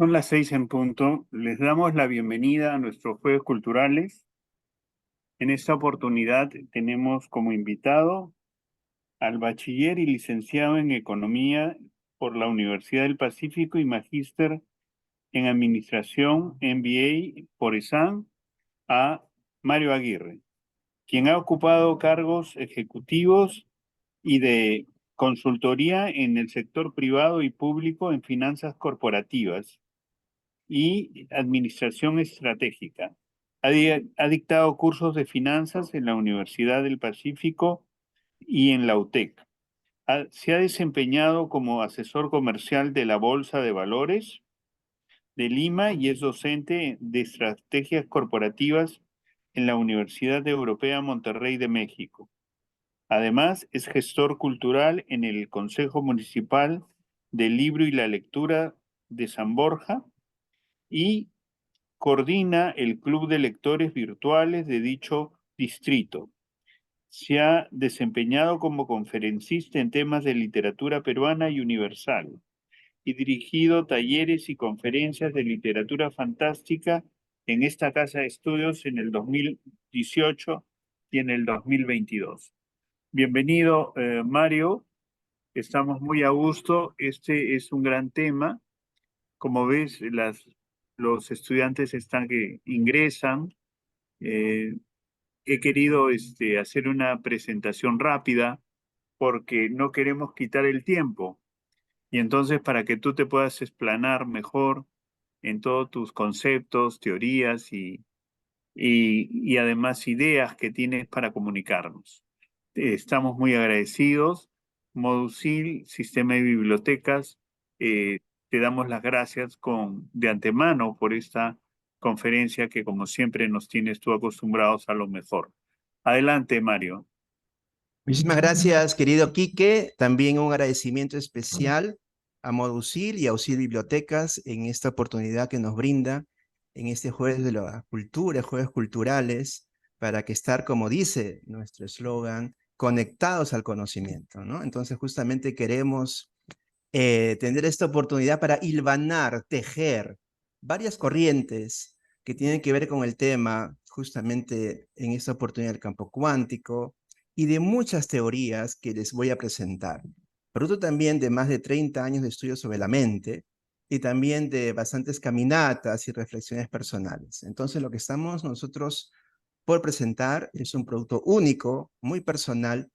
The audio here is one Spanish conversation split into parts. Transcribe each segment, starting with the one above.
Son las 6 en punto. Les damos la bienvenida a nuestros Jueves Culturales. En esta oportunidad tenemos como invitado al bachiller y licenciado en Economía por la Universidad del Pacífico y magíster en Administración MBA por ESAN, a Mario Aguirre, quien ha ocupado cargos ejecutivos y de consultoría en el sector privado y público en finanzas corporativas y Administración Estratégica. Ha dictado cursos de finanzas en la Universidad del Pacífico y en la UTEC. Se ha desempeñado como asesor comercial de la Bolsa de Valores de Lima y es docente de estrategias corporativas en la Universidad Europea Monterrey de México. Además, es gestor cultural en el Consejo Municipal del Libro y la Lectura de San Borja y coordina el Club de Lectores Virtuales de dicho distrito. Se ha desempeñado como conferencista en temas de literatura peruana y universal y dirigido talleres y conferencias de literatura fantástica en esta casa de estudios en el 2018 y en el 2022. Bienvenido, Mario. Estamos muy a gusto. Este es un gran tema. Como ves, los estudiantes están que ingresan. Eh, He querido hacer una presentación rápida porque no queremos quitar el tiempo. Y entonces, para que tú te puedas explanar mejor en todos tus conceptos, teorías y además ideas que tienes para comunicarnos. Estamos muy agradecidos. Modusil, Sistema de Bibliotecas, eh, te damos las gracias de antemano por esta conferencia que como siempre nos tienes tú acostumbrados a lo mejor. Adelante, Mario. Muchísimas gracias, querido Quique. También un agradecimiento especial a Modusil y a Auxil Bibliotecas en esta oportunidad que nos brinda en este Jueves de la Cultura, Jueves Culturales, para que estar, como dice nuestro eslogan, conectados al conocimiento, ¿no? Entonces, justamente queremos tener esta oportunidad para hilvanar, tejer varias corrientes que tienen que ver con el tema, justamente en esta oportunidad del campo cuántico, y de muchas teorías que les voy a presentar. Producto también de más de 30 años de estudio sobre la mente y también de bastantes caminatas y reflexiones personales. Entonces, lo que estamos nosotros por presentar es un producto único, muy personal,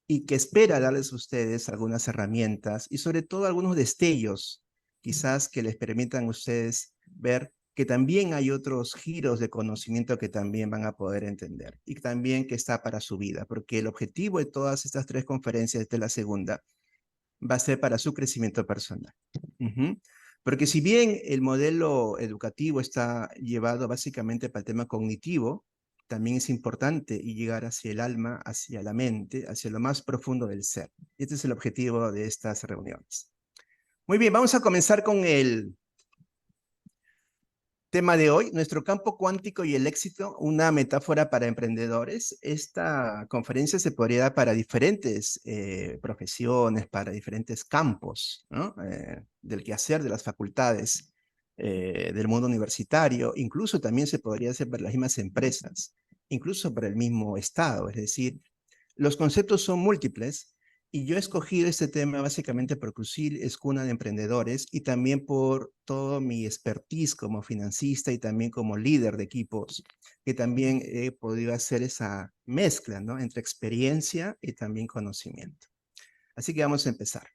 y que espera darles a ustedes algunas herramientas y sobre todo algunos destellos, quizás que les permitan a ustedes ver que también hay otros giros de conocimiento que también van a poder entender y también que está para su vida, porque el objetivo de todas estas tres conferencias de la segunda va a ser para su crecimiento personal. Porque si bien el modelo educativo está llevado básicamente para el tema cognitivo, también es importante llegar hacia el alma, hacia la mente, hacia lo más profundo del ser. Este es el objetivo de estas reuniones. Muy bien, vamos a comenzar con el tema de hoy, nuestro campo cuántico y el éxito, una metáfora para emprendedores. Esta conferencia se podría dar para diferentes profesiones, para diferentes campos, ¿no? Del quehacer de las facultades, del mundo universitario, incluso también se podría hacer para las mismas empresas, incluso para el mismo Estado. Es decir, los conceptos son múltiples y yo he escogido este tema básicamente porque USIL es cuna de emprendedores y también por todo mi expertise como financista y también como líder de equipos, que también he podido hacer esa mezcla, ¿no? Entre experiencia y también conocimiento. Así que vamos a empezar.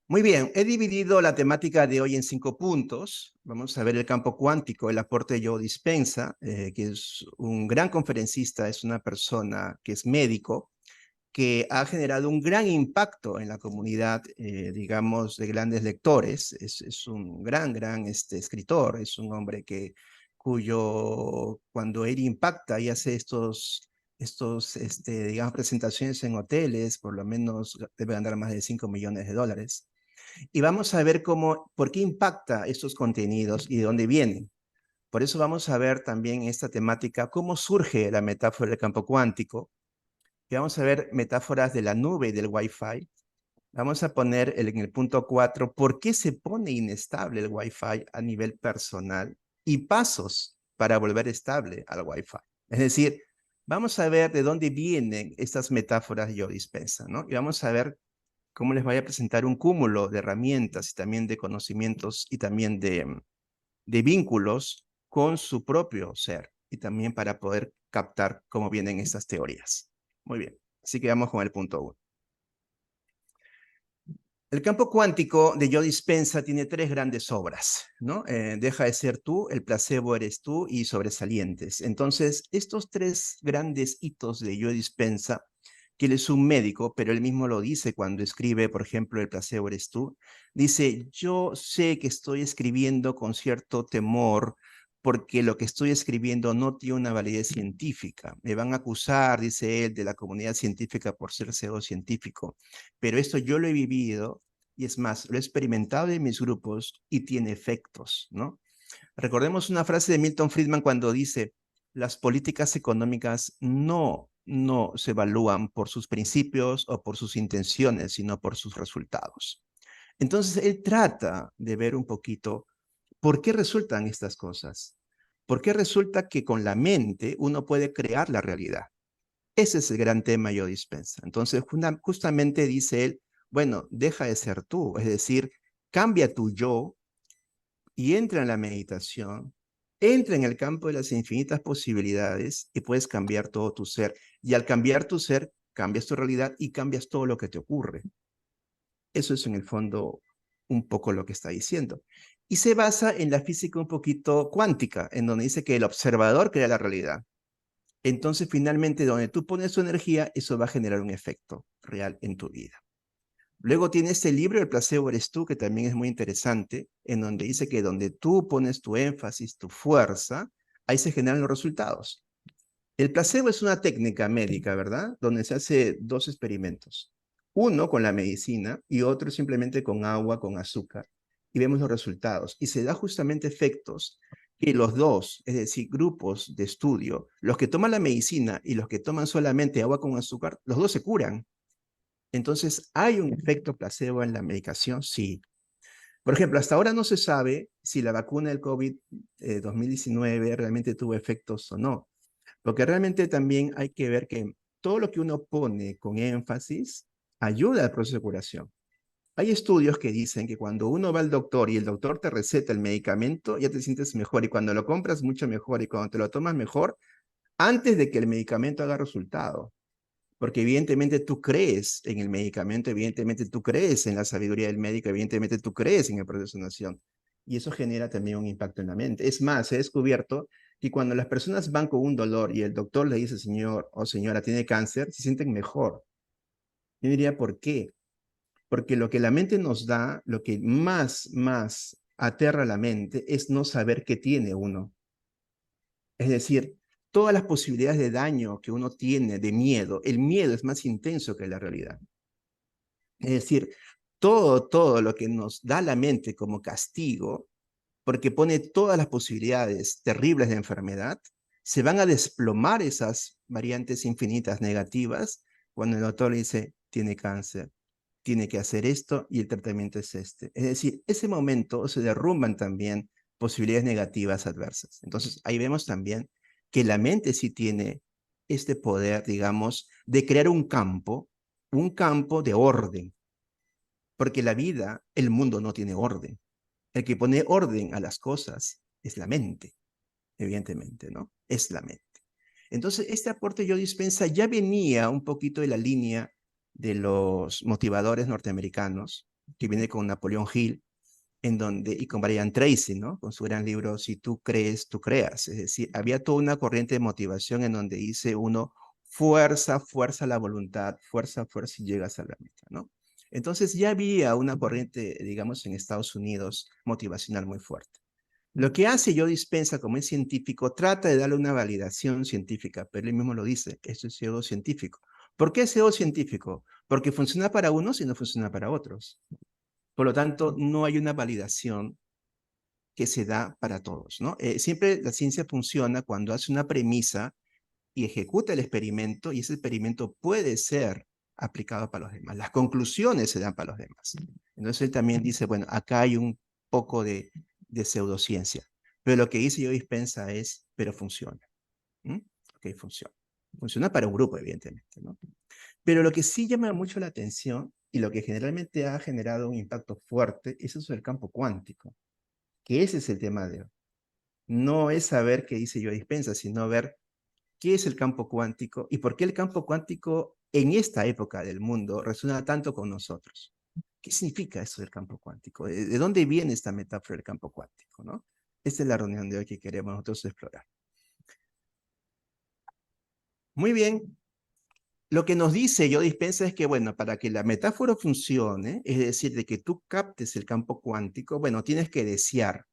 Muy bien, he dividido la temática de hoy en 5 puntos. Vamos a ver el campo cuántico, el aporte de Joe Dispenza, que es un gran conferencista, es una persona que es médico, que ha generado un gran impacto en la comunidad, digamos, de grandes lectores. Es un gran escritor, es un hombre cuando él impacta y hace digamos, presentaciones en hoteles, por lo menos debe ganar más de $5 millones. Y vamos a ver por qué impacta estos contenidos y de dónde vienen. Por eso vamos a ver también esta temática, cómo surge la metáfora del campo cuántico, y vamos a ver metáforas de la nube y del Wi-Fi, Vamos a poner en el punto 4, ¿por qué se pone inestable el Wi-Fi a nivel personal y pasos para volver estable al Wi-Fi? Es decir, vamos a ver de dónde vienen estas metáforas Joe Dispenza, ¿no? Y vamos a ver cómo les voy a presentar un cúmulo de herramientas y también de conocimientos y también de vínculos con su propio ser y también para poder captar cómo vienen estas teorías. Muy bien, así que vamos con el punto 1. El campo cuántico de Joe Dispenza tiene 3 grandes obras, ¿no? Deja de ser tú, El placebo eres tú y Sobresalientes. Entonces, estos 3 grandes hitos de Joe Dispenza, que él es un médico, pero él mismo lo dice cuando escribe, por ejemplo, El placebo eres tú, dice, yo sé que estoy escribiendo con cierto temor porque lo que estoy escribiendo no tiene una validez científica. Me van a acusar, dice él, de la comunidad científica por ser pseudocientífico, pero esto yo lo he vivido y es más, lo he experimentado en mis grupos y tiene efectos, ¿no? Recordemos una frase de Milton Friedman cuando dice, las políticas económicas no se evalúan por sus principios o por sus intenciones, sino por sus resultados. Entonces, él trata de ver un poquito por qué resultan estas cosas. ¿Por qué resulta que con la mente uno puede crear la realidad? Ese es el gran tema Joe Dispenza. Entonces, justamente dice él, bueno, deja de ser tú, es decir, cambia tu yo y entra en la meditación, entra en el campo de las infinitas posibilidades y puedes cambiar todo tu ser. Y al cambiar tu ser, cambias tu realidad y cambias todo lo que te ocurre. Eso es en el fondo un poco lo que está diciendo. Y se basa en la física un poquito cuántica, en donde dice que el observador crea la realidad. Entonces, finalmente, donde tú pones tu energía, eso va a generar un efecto real en tu vida. Luego tiene este libro, El placebo eres tú, que también es muy interesante, en donde dice que donde tú pones tu énfasis, tu fuerza, ahí se generan los resultados. El placebo es una técnica médica, ¿verdad? Donde se hace 2 experimentos. Uno con la medicina y otro simplemente con agua, con azúcar. Y vemos los resultados. Y se da justamente efectos que los dos, es decir, grupos de estudio, los que toman la medicina y los que toman solamente agua con azúcar, los dos se curan. Entonces, ¿hay un efecto placebo en la medicación? Sí. Por ejemplo, hasta ahora no se sabe si la vacuna del COVID 2019 realmente tuvo efectos o no. Porque realmente también hay que ver que todo lo que uno pone con énfasis ayuda al proceso de curación. Hay estudios que dicen que cuando uno va al doctor y el doctor te receta el medicamento, ya te sientes mejor y cuando lo compras mucho mejor y cuando te lo tomas mejor, antes de que el medicamento haga resultado. Porque evidentemente tú crees en el medicamento, evidentemente tú crees en la sabiduría del médico, evidentemente tú crees en el proceso de sanación. Y eso genera también un impacto en la mente. Es más, he descubierto que cuando las personas van con un dolor y el doctor le dice, señor o señora, tiene cáncer, se sienten mejor. Yo diría, ¿por qué? Porque lo que la mente nos da, lo que más aterra a la mente es no saber qué tiene uno. Es decir, todas las posibilidades de daño que uno tiene, de miedo, el miedo es más intenso que la realidad. Es decir, todo lo que nos da la mente como castigo, porque pone todas las posibilidades terribles de enfermedad, se van a desplomar esas variantes infinitas negativas cuando el doctor le dice, tiene cáncer, tiene que hacer esto y el tratamiento es este. Es decir, ese momento se derrumban también posibilidades negativas adversas. Entonces, ahí vemos también que la mente sí tiene este poder, digamos, de crear un campo de orden, porque la vida, el mundo no tiene orden. El que pone orden a las cosas es la mente, evidentemente, ¿no? Es la mente. Entonces, este aporte Joe Dispenza ya venía un poquito de la línea de los motivadores norteamericanos, que viene con Napoleón Hill, en donde, y con Brian Tracy, ¿no? Con su gran libro, Si tú crees, tú creas. Es decir, había toda una corriente de motivación en donde dice uno, fuerza, fuerza la voluntad, fuerza, fuerza y llegas a la meta, ¿no? Entonces ya había una corriente, digamos, en Estados Unidos motivacional muy fuerte. Lo que hace Joe Dispenza como es científico, trata de darle una validación científica, pero él mismo lo dice, esto es pseudocientífico. ¿Por qué es pseudocientífico? Porque funciona para unos y no funciona para otros. Por lo tanto, no hay una validación que se da para todos, ¿no? Siempre la ciencia funciona cuando hace una premisa y ejecuta el experimento y ese experimento puede ser aplicado para los demás. Las conclusiones se dan para los demás. Entonces él también dice, bueno, acá hay un poco de pseudociencia. Pero lo que dice Joe Dispenza es, pero funciona. ¿Mm? Ok, funciona. Funciona para un grupo, evidentemente, ¿no? Pero lo que sí llama mucho la atención y lo que generalmente ha generado un impacto fuerte es eso del campo cuántico, que ese es el tema de hoy. No es saber qué dice Joe Dispenza, sino ver qué es el campo cuántico y por qué el campo cuántico en esta época del mundo resuena tanto con nosotros. ¿Qué significa eso del campo cuántico? ¿De dónde viene esta metáfora del campo cuántico, no? Esta es la reunión de hoy que queremos nosotros explorar. Muy bien. Lo que nos dice Joe Dispenza es que, bueno, para que la metáfora funcione, es decir, de que tú captes el campo cuántico, bueno, tienes que desear,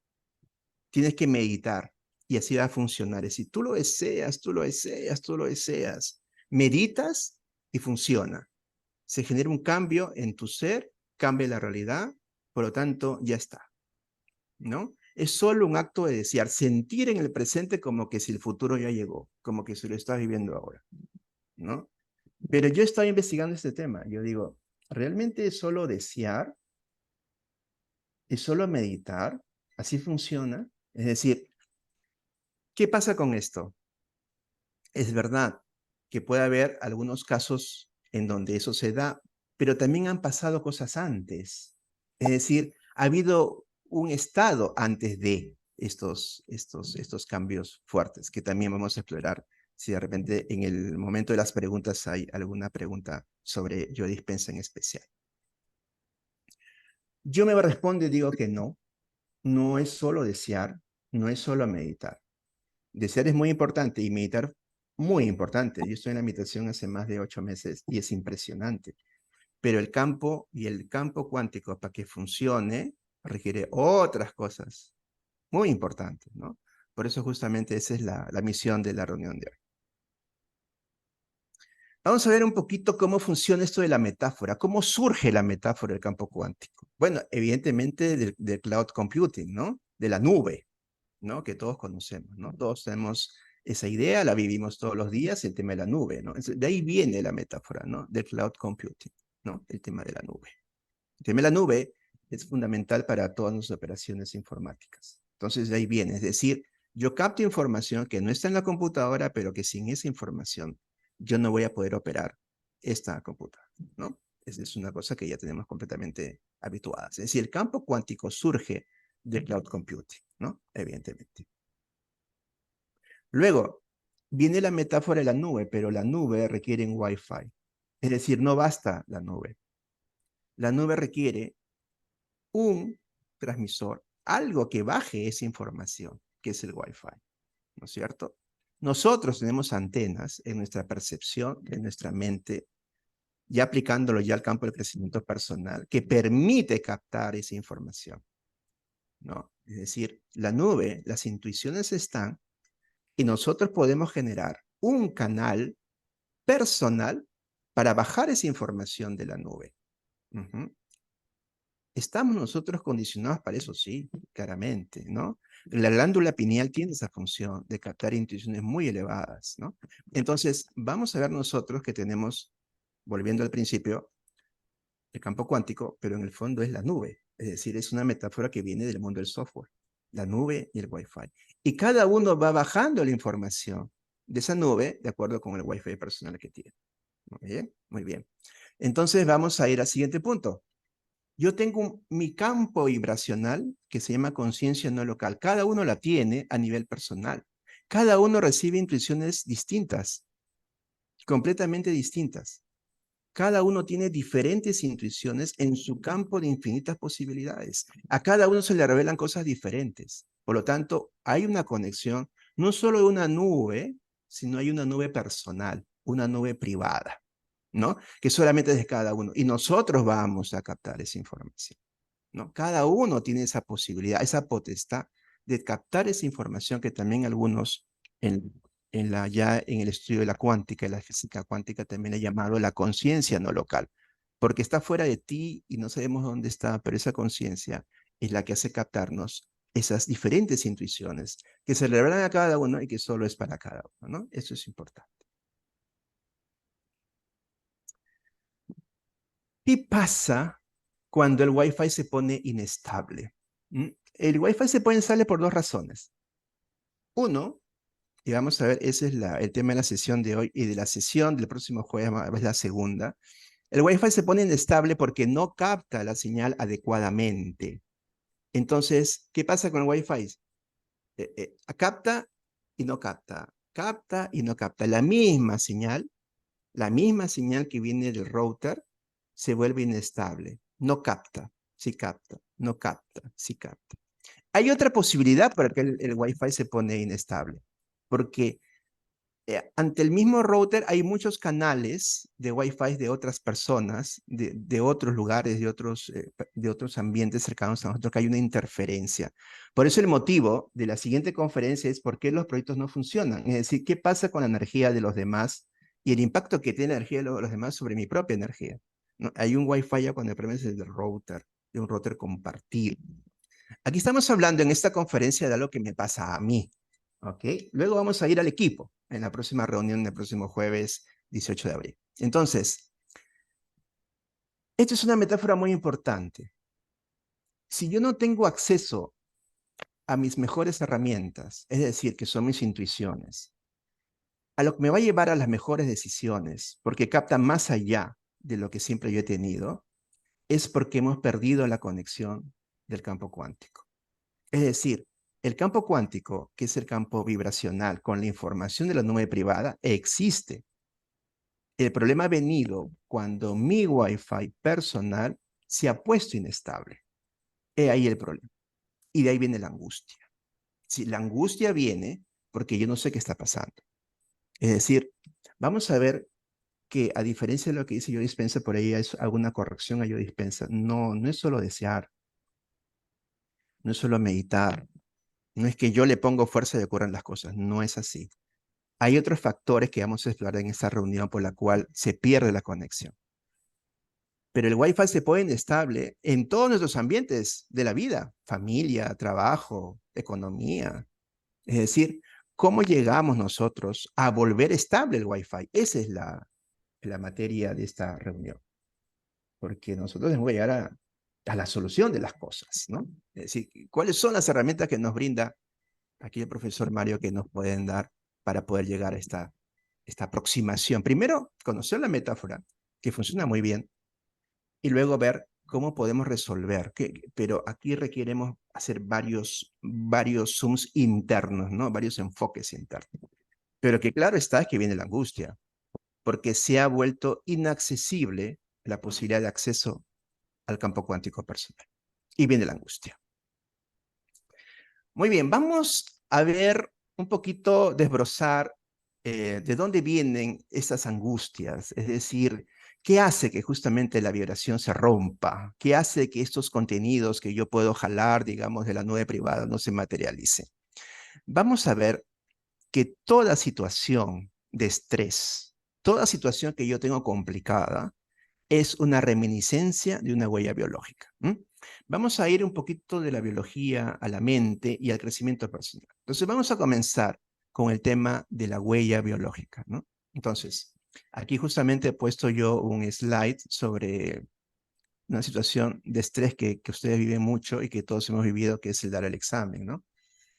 tienes que meditar, y así va a funcionar. Es decir, tú lo deseas, tú lo deseas, tú lo deseas, meditas y funciona. Se genera un cambio en tu ser, cambia la realidad, por lo tanto, ya está, ¿no? Es solo un acto de desear, sentir en el presente como que si el futuro ya llegó, como que si lo estás viviendo ahora, ¿no? Pero yo estaba investigando este tema. Yo digo, ¿realmente es solo desear? ¿Es solo meditar? ¿Así funciona? Es decir, ¿qué pasa con esto? Es verdad que puede haber algunos casos en donde eso se da, pero también han pasado cosas antes. Es decir, ha habido un estado antes de estos cambios fuertes, que también vamos a explorar si de repente en el momento de las preguntas hay alguna pregunta sobre Joe Dispenza en especial. Yo me respondo y digo que no, no es solo desear, no es solo meditar. Desear es muy importante y meditar muy importante. Yo estoy en la meditación hace más de 8 meses y es impresionante. Pero el campo cuántico para que funcione requiere otras cosas muy importantes, ¿no? Por eso justamente esa es la misión de la reunión de hoy. Vamos a ver un poquito cómo funciona esto de la metáfora, cómo surge la metáfora del campo cuántico. Bueno, evidentemente del cloud computing, ¿no? De la nube, ¿no? Que todos conocemos, ¿no? Todos tenemos esa idea, la vivimos todos los días, el tema de la nube, ¿no? De ahí viene la metáfora, ¿no? Del cloud computing, ¿no? El tema de la nube. El tema de la nube es fundamental para todas nuestras operaciones informáticas. Entonces, de ahí viene, es decir, yo capto información que no está en la computadora, pero que sin esa información yo no voy a poder operar esta computadora, ¿no? Esa es una cosa que ya tenemos completamente habituadas. Es decir, el campo cuántico surge del cloud computing, ¿no? Evidentemente. Luego, viene la metáfora de la nube, pero la nube requiere un Wi-Fi. Es decir, no basta la nube. La nube requiere un transmisor, algo que baje esa información, que es el Wi-Fi, ¿no es cierto? Nosotros tenemos antenas en nuestra percepción, en nuestra mente, ya aplicándolo ya al campo del crecimiento personal, que permite captar esa información, ¿no? Es decir, la nube, las intuiciones están y nosotros podemos generar un canal personal para bajar esa información de la nube. ¿Estamos nosotros condicionados para eso? Sí, claramente, ¿no? La glándula pineal tiene esa función de captar intuiciones muy elevadas, ¿no? Entonces, vamos a ver nosotros que tenemos, volviendo al principio, el campo cuántico, pero en el fondo es la nube. Es decir, es una metáfora que viene del mundo del software, la nube y el Wi-Fi. Y cada uno va bajando la información de esa nube de acuerdo con el Wi-Fi personal que tiene. Muy bien, muy bien. Entonces vamos a ir al siguiente punto. Yo tengo mi campo vibracional que se llama conciencia no local. Cada uno la tiene a nivel personal. Cada uno recibe intuiciones distintas, completamente distintas. Cada uno tiene diferentes intuiciones en su campo de infinitas posibilidades. A cada uno se le revelan cosas diferentes. Por lo tanto, hay una conexión, no solo de una nube, sino hay una nube personal, una nube privada, ¿no? Que solamente es de cada uno. Y nosotros vamos a captar esa información, ¿no? Cada uno tiene esa posibilidad, esa potestad de captar esa información que también algunos ya en el estudio de la cuántica y la física cuántica también he llamado la conciencia no local, porque está fuera de ti y no sabemos dónde está, pero esa conciencia es la que hace captarnos esas diferentes intuiciones que se le revelan a cada uno y que solo es para cada uno, ¿no? Eso es importante. ¿Qué pasa cuando el Wi-Fi se pone inestable? El Wi-Fi se pone inestable por dos razones. Uno, y vamos a ver, ese es el tema de la sesión de hoy y de la sesión del próximo jueves, es la segunda. El Wi-Fi se pone inestable porque no capta la señal adecuadamente. Entonces, ¿qué pasa con el Wi-Fi? Capta y no capta, capta y no capta. La misma señal que viene del router se vuelve inestable. No capta, sí capta, no capta, sí capta. Hay otra posibilidad para que el Wi-Fi se pone inestable, porque ante el mismo router hay muchos canales de Wi-Fi de otras personas, de otros lugares, de otros ambientes cercanos a nosotros, que hay una interferencia. Por eso el motivo de la siguiente conferencia es por qué los proyectos no funcionan. Es decir, qué pasa con la energía de los demás y el impacto que tiene la energía de los demás sobre mi propia energía. ¿No? Hay un Wi-Fi ya cuando el problema es el del router, de un router compartido. Aquí estamos hablando en esta conferencia de algo que me pasa a mí. ¿Ok? Luego vamos a ir al equipo en la próxima reunión del próximo jueves 18 de abril. Entonces, esto es una metáfora muy importante. Si yo no tengo acceso a mis mejores herramientas, es decir, que son mis intuiciones, a lo que me va a llevar a las mejores decisiones, porque capta más allá de lo que siempre yo he tenido, es porque hemos perdido la conexión del campo cuántico. Es decir, el campo cuántico, que es el campo vibracional con la información de la nube privada, existe. El problema ha venido cuando mi Wi-Fi personal se ha puesto inestable. He ahí el problema. Y de ahí viene la angustia. Si la angustia viene porque yo no sé qué está pasando. Es decir, vamos a ver que a diferencia de lo que dice Joe Dispenza, por ahí es alguna corrección a Joe Dispenza. No, no es solo desear, no es solo meditar, no es que yo le pongo fuerza y ocurran las cosas, no es así. Hay otros factores que vamos a explorar en esta reunión por la cual se pierde la conexión. Pero el Wi-Fi se pone inestable en todos nuestros ambientes de la vida, familia, trabajo, economía. Es decir, ¿cómo llegamos nosotros a volver estable el Wi-Fi? Esa es la materia de esta reunión. Porque nosotros debemos llegar a la solución de las cosas, ¿no? Es decir, ¿cuáles son las herramientas que nos brinda aquí el profesor Mario que nos pueden dar para poder llegar a esta aproximación? Primero, conocer la metáfora, que funciona muy bien, y luego ver cómo podemos resolver. Pero aquí requeremos hacer varios zooms internos, ¿no? Varios enfoques internos. Pero que claro está es que viene la angustia, porque se ha vuelto inaccesible la posibilidad de acceso al campo cuántico personal. Y viene la angustia. Muy bien, vamos a ver un poquito, desbrozar de dónde vienen esas angustias, es decir, ¿qué hace que justamente la vibración se rompa? ¿Qué hace que estos contenidos que yo puedo jalar, digamos, de la nube privada no se materialicen? Vamos a ver que toda situación de estrés, toda situación que yo tengo complicada, es una reminiscencia de una huella biológica. Vamos a ir un poquito de la biología a la mente y al crecimiento personal. Entonces vamos a comenzar con el tema de la huella biológica, ¿no? Entonces, aquí justamente he puesto yo un slide sobre una situación de estrés que ustedes viven mucho y que todos hemos vivido, que es el dar el examen, ¿no?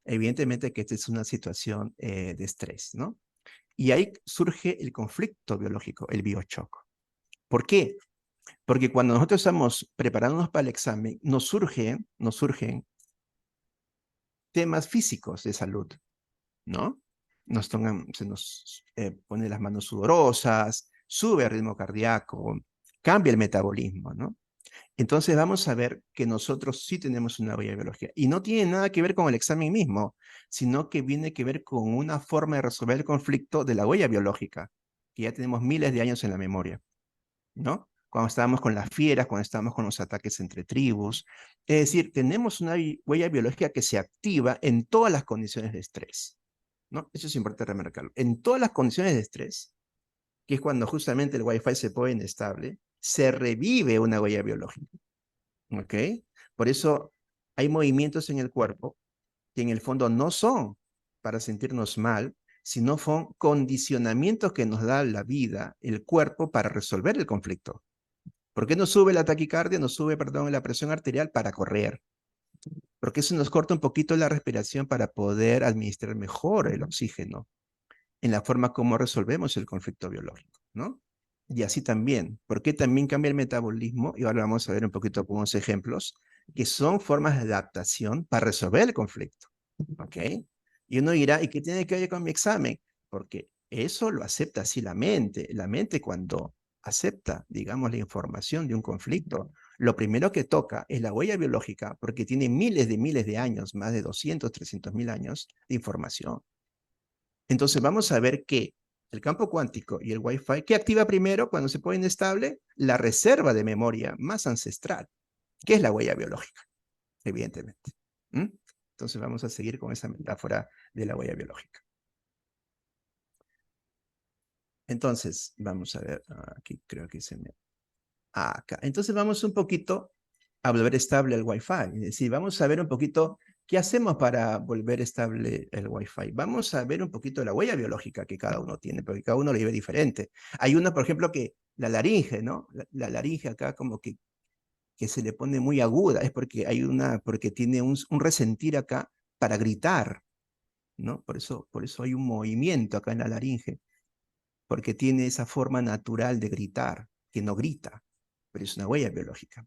Evidentemente que esta es una situación de estrés, ¿no? Y ahí surge el conflicto biológico, el biochoc. ¿Por qué? Porque cuando nosotros estamos preparándonos para el examen, nos surgen temas físicos de salud, ¿no? Se nos pone las manos sudorosas, sube el ritmo cardíaco, cambia el metabolismo, ¿no? Entonces vamos a ver que nosotros sí tenemos una huella biológica. Y no tiene nada que ver con el examen mismo, sino que viene que ver con una forma de resolver el conflicto de la huella biológica, que ya tenemos miles de años en la memoria, ¿no? Cuando estábamos con las fieras, cuando estábamos con los ataques entre tribus. Es decir, tenemos una huella biológica que se activa en todas las condiciones de estrés, ¿no? Eso es importante remarcarlo. En todas las condiciones de estrés, que es cuando justamente el Wi-Fi se pone inestable, se revive una huella biológica, ¿ok? Por eso hay movimientos en el cuerpo que en el fondo no son para sentirnos mal, sino son condicionamientos que nos da la vida, el cuerpo, para resolver el conflicto. ¿Por qué no sube la taquicardia? No sube, perdón, la presión arterial para correr. Porque eso nos corta un poquito la respiración para poder administrar mejor el oxígeno en la forma como resolvemos el conflicto biológico, ¿no? Y así también, ¿por qué también cambia el metabolismo? Y ahora vamos a ver un poquito algunos ejemplos, que son formas de adaptación para resolver el conflicto, ¿ok? Y uno dirá, ¿y qué tiene que ver con mi examen? Porque eso lo acepta así la mente. La mente cuando acepta, digamos, la información de un conflicto, lo primero que toca es la huella biológica, porque tiene miles de años, más de 200, 300.000 años de información. Entonces vamos a ver que el campo cuántico y el Wi-Fi, ¿qué activa primero cuando se pone inestable? La reserva de memoria más ancestral, que es la huella biológica, evidentemente. ¿Mm? Entonces vamos a seguir con esa metáfora de la huella biológica. Entonces, vamos a ver, aquí creo que se me... Acá. Entonces vamos un poquito a volver estable el Wi-Fi. Es decir, vamos a ver un poquito qué hacemos para volver estable el Wi-Fi. Vamos a ver un poquito la huella biológica que cada uno tiene, porque cada uno lo vive diferente. Hay una, por ejemplo, que la laringe, ¿no? La laringe acá como que se le pone muy aguda, es porque hay una, porque tiene un resentir acá para gritar, ¿no? Por eso hay un movimiento acá en la laringe, porque tiene esa forma natural de gritar, que no grita, pero es una huella biológica.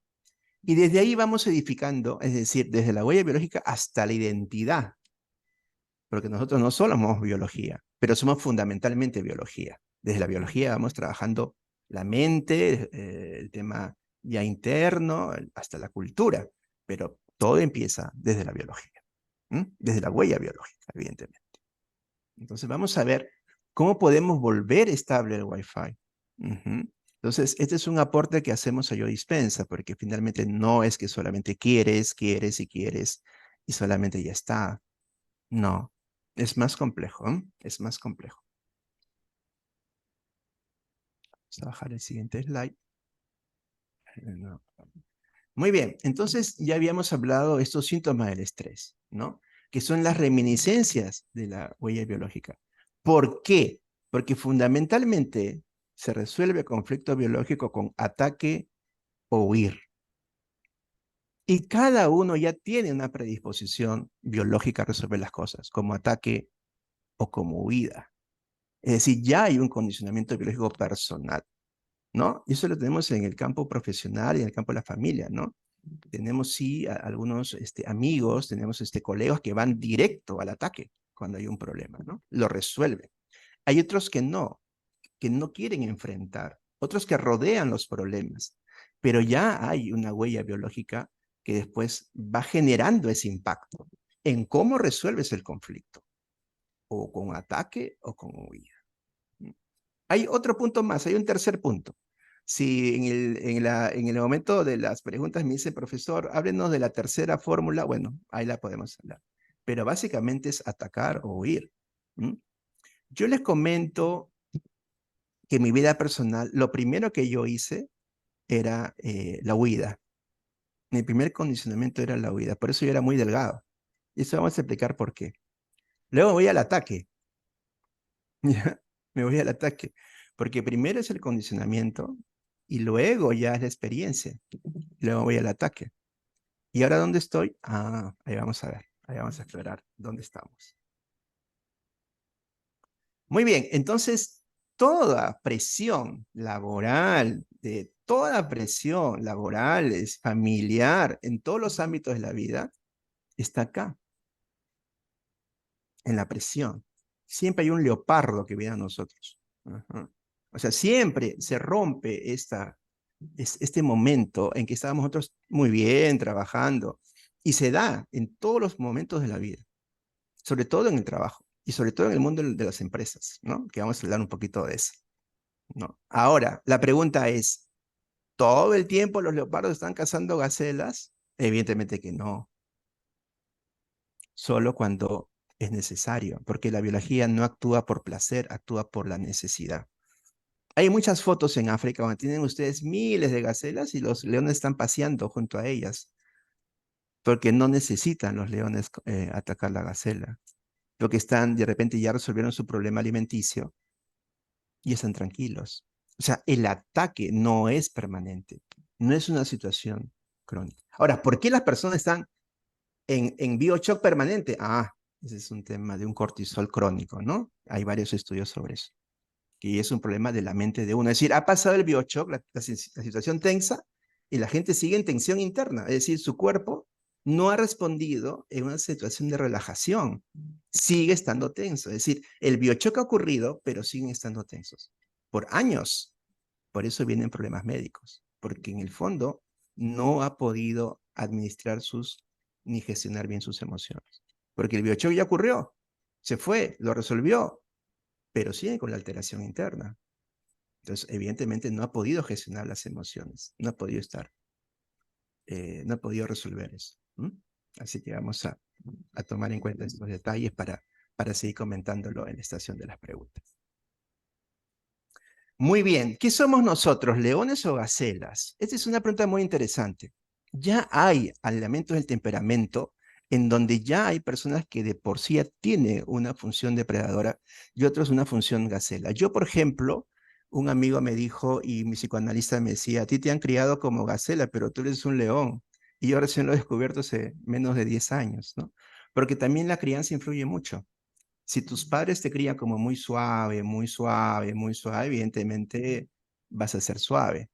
Y desde ahí vamos edificando, es decir, desde la huella biológica hasta la identidad, porque nosotros no solo somos biología, pero somos fundamentalmente biología. Desde la biología vamos trabajando la mente, el tema ya interno, hasta la cultura, pero todo empieza desde la biología, desde la huella biológica, evidentemente. Entonces vamos a ver cómo podemos volver estable el Wi-Fi. Entonces, este es un aporte que hacemos a Yo Dispensa, porque finalmente no es que solamente quieres, quieres y quieres y solamente ya está. No, es más complejo, ¿eh? Es más complejo. Vamos a bajar el siguiente slide. No. Muy bien, entonces ya habíamos hablado de estos síntomas del estrés, ¿no? Que son las reminiscencias de la huella biológica. ¿Por qué? Porque fundamentalmente se resuelve el conflicto biológico con ataque o huir. Y cada uno ya tiene una predisposición biológica a resolver las cosas, como ataque o como huida. Es decir, ya hay un condicionamiento biológico personal, ¿no? Y eso lo tenemos en el campo profesional y en el campo de la familia, ¿no? Tenemos sí algunos amigos, tenemos colegas que van directo al ataque cuando hay un problema, ¿no? Lo resuelven. Hay otros que no quieren enfrentar, otros que rodean los problemas, pero ya hay una huella biológica que después va generando ese impacto en cómo resuelves el conflicto, o con ataque o con huida. Hay otro punto más, hay un tercer punto. Si en el momento de las preguntas me dice, profesor, háblenos de la tercera fórmula, bueno, ahí la podemos hablar. Pero básicamente es atacar o huir. Yo les comento que en mi vida personal, lo primero que yo hice era la huida. Mi primer condicionamiento era la huida, por eso yo era muy delgado. Y eso vamos a explicar por qué. Luego voy al ataque. ¿Ya? Me voy al ataque. Porque primero es el condicionamiento y luego ya es la experiencia. Luego voy al ataque. ¿Y ahora dónde estoy? Ah, ahí vamos a ver. Ahí vamos a explorar dónde estamos. Muy bien, entonces toda presión laboral, de toda presión laboral, es familiar, en todos los ámbitos de la vida, está acá, en la presión. Siempre hay un leopardo que viene a nosotros. Ajá. O sea, siempre se rompe este momento en que estábamos nosotros muy bien trabajando y se da en todos los momentos de la vida, sobre todo en el trabajo y sobre todo en el mundo de las empresas, ¿no? Que vamos a hablar un poquito de eso, ¿no? Ahora, la pregunta es, ¿todo el tiempo los leopardos están cazando gacelas? Evidentemente que no, solo cuando es necesario, porque la biología no actúa por placer, actúa por la necesidad. Hay muchas fotos en África donde tienen ustedes miles de gacelas y los leones están paseando junto a ellas, porque no necesitan los leones atacar la gacela, porque están, de repente ya resolvieron su problema alimenticio y están tranquilos. sea, el ataque no es permanente, no es una situación crónica. Ahora, ¿por qué las personas están en bioshock permanente? Ah, ese es un tema de un cortisol crónico, ¿no? Hay varios estudios sobre eso. Y es un problema de la mente de uno. Es decir, ha pasado el bioshock, la situación tensa, y la gente sigue en tensión interna. Es decir, su cuerpo no ha respondido en una situación de relajación. Sigue estando tenso. Es decir, el bioshock ha ocurrido, pero siguen estando tensos. Por años. Por eso vienen problemas médicos. Porque en el fondo no ha podido administrar ni gestionar bien sus emociones. Porque el bioshock ya ocurrió. Se fue, lo resolvió, pero sigue con la alteración interna. Entonces, evidentemente no ha podido gestionar las emociones, no ha podido no ha podido resolver eso. Así que vamos a tomar en cuenta estos detalles para seguir comentándolo en la estación de las preguntas. Muy bien, ¿qué somos nosotros, leones o gacelas? Esta es una pregunta muy interesante. Ya hay elementos del temperamento en donde ya hay personas que de por sí ya tienen una función depredadora y otros una función gacela. Yo, por ejemplo, un amigo me dijo y mi psicoanalista me decía, a ti te han criado como gacela, pero tú eres un león. Y yo recién lo he descubierto hace menos de 10 años, ¿no? Porque también la crianza influye mucho. Si tus padres te crían como muy suave, muy suave, muy suave, evidentemente vas a ser suave.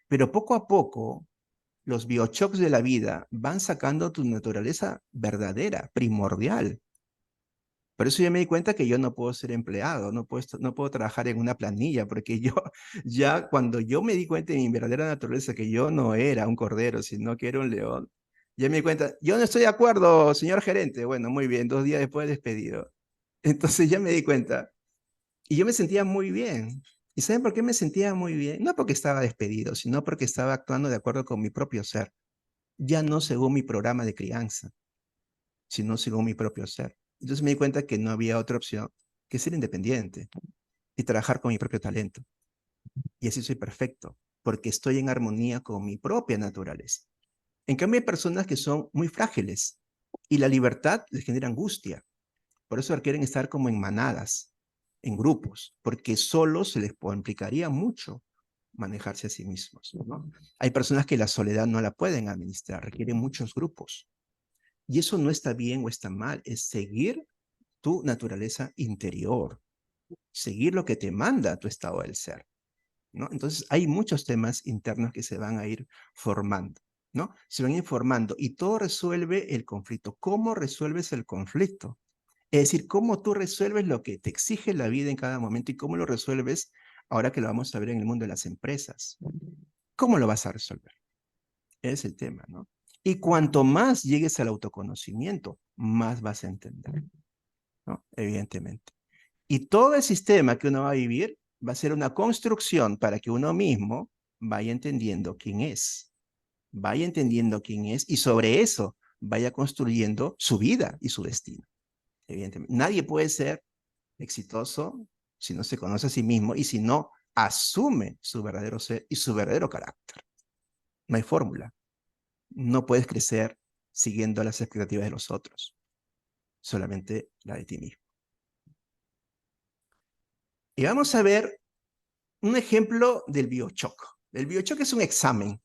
Pero poco a poco, los biochocks de la vida van sacando tu naturaleza verdadera, primordial. Por eso yo me di cuenta que yo no puedo ser empleado, no puedo trabajar en una planilla, porque yo ya cuando yo me di cuenta de mi verdadera naturaleza, que yo no era un cordero, sino que era un león, ya me di cuenta, yo no estoy de acuerdo, señor gerente. Bueno, muy bien, 2 días después despedido. Entonces ya me di cuenta y yo me sentía muy bien. ¿Y saben por qué me sentía muy bien? No porque estaba despedido, sino porque estaba actuando de acuerdo con mi propio ser. Ya no según mi programa de crianza, sino según mi propio ser. Entonces me di cuenta que no había otra opción que ser independiente y trabajar con mi propio talento. Y así soy perfecto, porque estoy en armonía con mi propia naturaleza. En cambio, hay personas que son muy frágiles y la libertad les genera angustia. Por eso quieren estar como en manadas, en grupos, porque solo se les complicaría mucho manejarse a sí mismos, ¿no? Hay personas que la soledad no la pueden administrar, requieren muchos grupos. Y eso no está bien o está mal, es seguir tu naturaleza interior, seguir lo que te manda tu estado del ser, ¿no? Entonces hay muchos temas internos que se van a ir formando, ¿no? Se van a ir formando y todo resuelve el conflicto. ¿Cómo resuelves el conflicto? Es decir, cómo tú resuelves lo que te exige la vida en cada momento y cómo lo resuelves ahora que lo vamos a ver en el mundo de las empresas. ¿Cómo lo vas a resolver? Es el tema, ¿no? Y cuanto más llegues al autoconocimiento, más vas a entender, ¿no? Evidentemente. Y todo el sistema que uno va a vivir va a ser una construcción para que uno mismo vaya entendiendo quién es, vaya entendiendo quién es y sobre eso vaya construyendo su vida y su destino. Evidentemente, nadie puede ser exitoso si no se conoce a sí mismo y si no asume su verdadero ser y su verdadero carácter. No hay fórmula. No puedes crecer siguiendo las expectativas de los otros, solamente la de ti mismo. Y vamos a ver un ejemplo del biochoc. El biochoc es un examen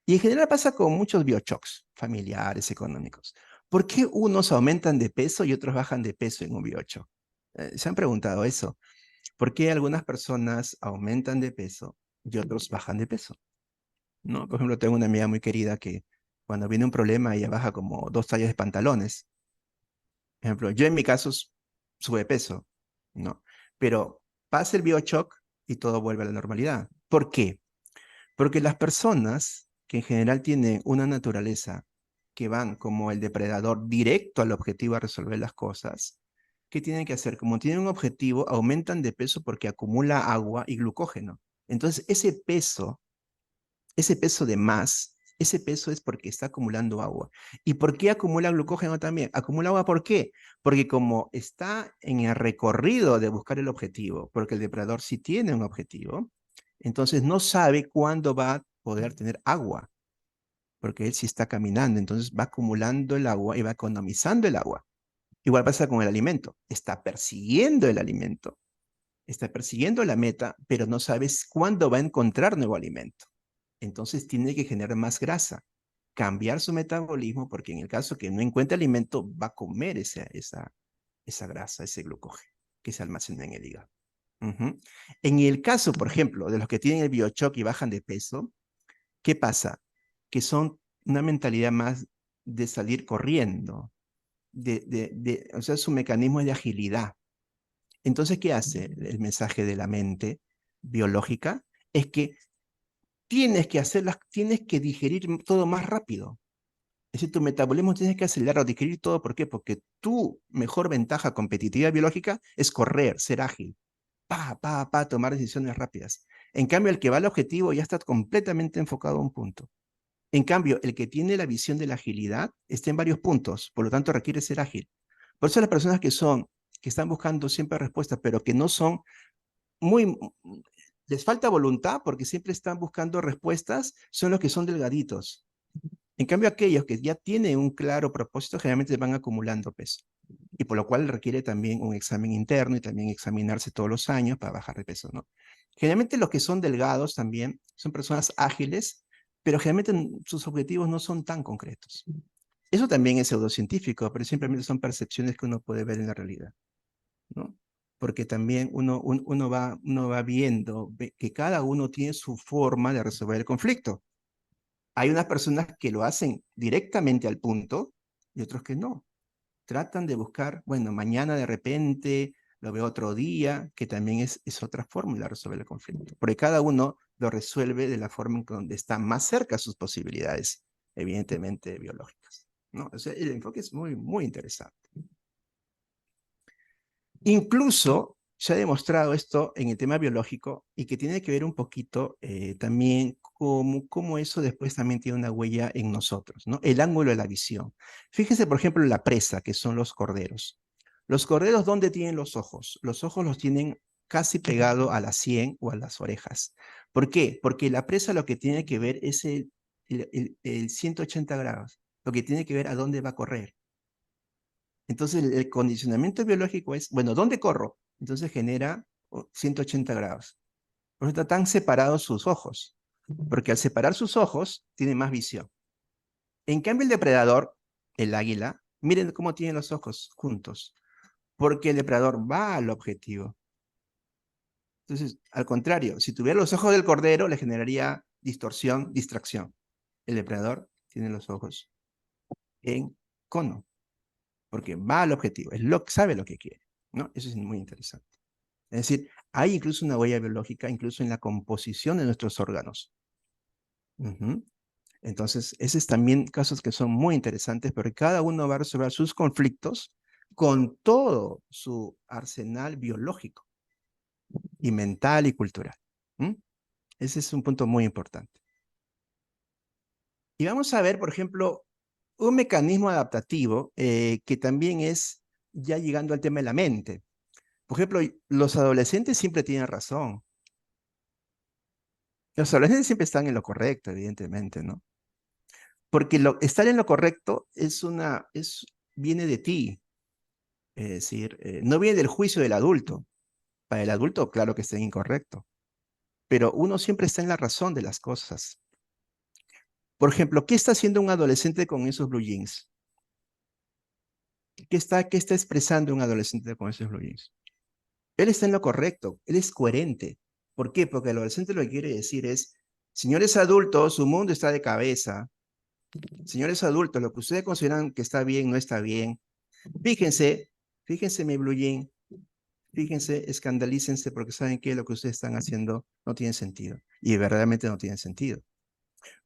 y en general pasa con muchos biochocs familiares, económicos. ¿Por qué unos aumentan de peso y otros bajan de peso en un biochoc? ¿Se han preguntado eso? ¿Por qué algunas personas aumentan de peso y otros bajan de peso? ¿No? Por ejemplo, tengo una amiga muy querida que cuando viene un problema ella baja como 2 tallas de pantalones. Por ejemplo, yo en mi caso sube peso, ¿no? Pero pasa el biochoc y todo vuelve a la normalidad. ¿Por qué? Porque las personas que en general tienen una naturaleza que van como el depredador directo al objetivo a resolver las cosas, ¿qué tienen que hacer? Como tienen un objetivo, aumentan de peso porque acumula agua y glucógeno. Entonces, ese peso de más, ese peso es porque está acumulando agua. ¿Y por qué acumula glucógeno también? Acumula agua, ¿por qué? Porque como está en el recorrido de buscar el objetivo, porque el depredador sí tiene un objetivo, entonces no sabe cuándo va a poder tener agua, porque él sí está caminando, entonces va acumulando el agua y va economizando el agua. Igual pasa con el alimento, está persiguiendo el alimento está persiguiendo la meta, pero no sabes cuándo va a encontrar nuevo alimento. Entonces tiene que generar más grasa, cambiar su metabolismo, porque en el caso que no encuentre alimento, va a comer esa grasa, ese glucógeno que se almacena en el hígado. En el caso, por ejemplo, de los que tienen el biochoc y bajan de peso, ¿qué pasa? Que son una mentalidad más de salir corriendo, o sea, su mecanismo es de agilidad. Entonces, ¿qué hace el mensaje de la mente biológica? Es que tienes que digerir todo más rápido. Es decir, tu metabolismo tienes que acelerar o digerir todo. ¿Por qué? Porque tu mejor ventaja competitiva biológica es correr, ser ágil, tomar decisiones rápidas. En cambio, el que va al objetivo ya está completamente enfocado a un punto. En cambio, el que tiene la visión de la agilidad está en varios puntos, por lo tanto requiere ser ágil. Por eso las personas que están buscando siempre respuestas, pero que no son muy, les falta voluntad porque siempre están buscando respuestas, son los que son delgaditos. En cambio, aquellos que ya tienen un claro propósito generalmente van acumulando peso. Y por lo cual requiere también un examen interno y también examinarse todos los años para bajar de peso, ¿no? Generalmente los que son delgados también son personas ágiles, pero generalmente sus objetivos no son tan concretos. Eso también es pseudocientífico, pero simplemente son percepciones que uno puede ver en la realidad, ¿no? Porque también uno va viendo que cada uno tiene su forma de resolver el conflicto. Hay unas personas que lo hacen directamente al punto y otros que no. Tratan de buscar, bueno, mañana de repente, lo veo otro día, que también es otra fórmula de resolver el conflicto. Porque cada uno lo resuelve de la forma en donde está más cerca a sus posibilidades, evidentemente biológicas, ¿no? O sea, el enfoque es muy, muy interesante. Incluso se ha demostrado esto en el tema biológico y que tiene que ver un poquito también cómo eso después también tiene una huella en nosotros, ¿no? El ángulo de la visión. Fíjense, por ejemplo, en la presa, que son los corderos. Los corderos, ¿dónde tienen los ojos? Los ojos los tienen casi pegado a la sien o a las orejas. ¿Por qué? Porque la presa lo que tiene que ver es el 180 grados, lo que tiene que ver a dónde va a correr. Entonces el condicionamiento biológico es, bueno, ¿dónde corro? Entonces genera 180 grados. Por eso están separados sus ojos, porque al separar sus ojos tiene más visión. En cambio el depredador, el águila, miren cómo tiene los ojos juntos, porque el depredador va al objetivo. Entonces, al contrario, si tuviera los ojos del cordero, le generaría distorsión, distracción. El depredador tiene los ojos en cono, porque va al objetivo, sabe lo que quiere, ¿no? Eso es muy interesante. Es decir, hay incluso una huella biológica, incluso en la composición de nuestros órganos. Entonces, esos también casos que son muy interesantes, porque cada uno va a resolver sus conflictos con todo su arsenal biológico y mental y cultural. Ese es un punto muy importante. Y vamos a ver, por ejemplo, un mecanismo adaptativo que también es ya llegando al tema de la mente. Por ejemplo, los adolescentes siempre tienen razón. Los adolescentes siempre están en lo correcto, evidentemente, ¿no? Porque estar en lo correcto viene de ti. Es decir, no viene del juicio del adulto. Para el adulto, claro que está incorrecto. Pero uno siempre está en la razón de las cosas. Por ejemplo, ¿qué está haciendo un adolescente con esos blue jeans? ¿Qué está expresando un adolescente con esos blue jeans? Él está en lo correcto, él es coherente. ¿Por qué? Porque el adolescente lo que quiere decir es, señores adultos, su mundo está de cabeza. Señores adultos, lo que ustedes consideran que está bien, no está bien. Fíjense mi blue jean, fíjense, escandalícense porque saben que lo que ustedes están haciendo no tiene sentido. Y verdaderamente no tiene sentido.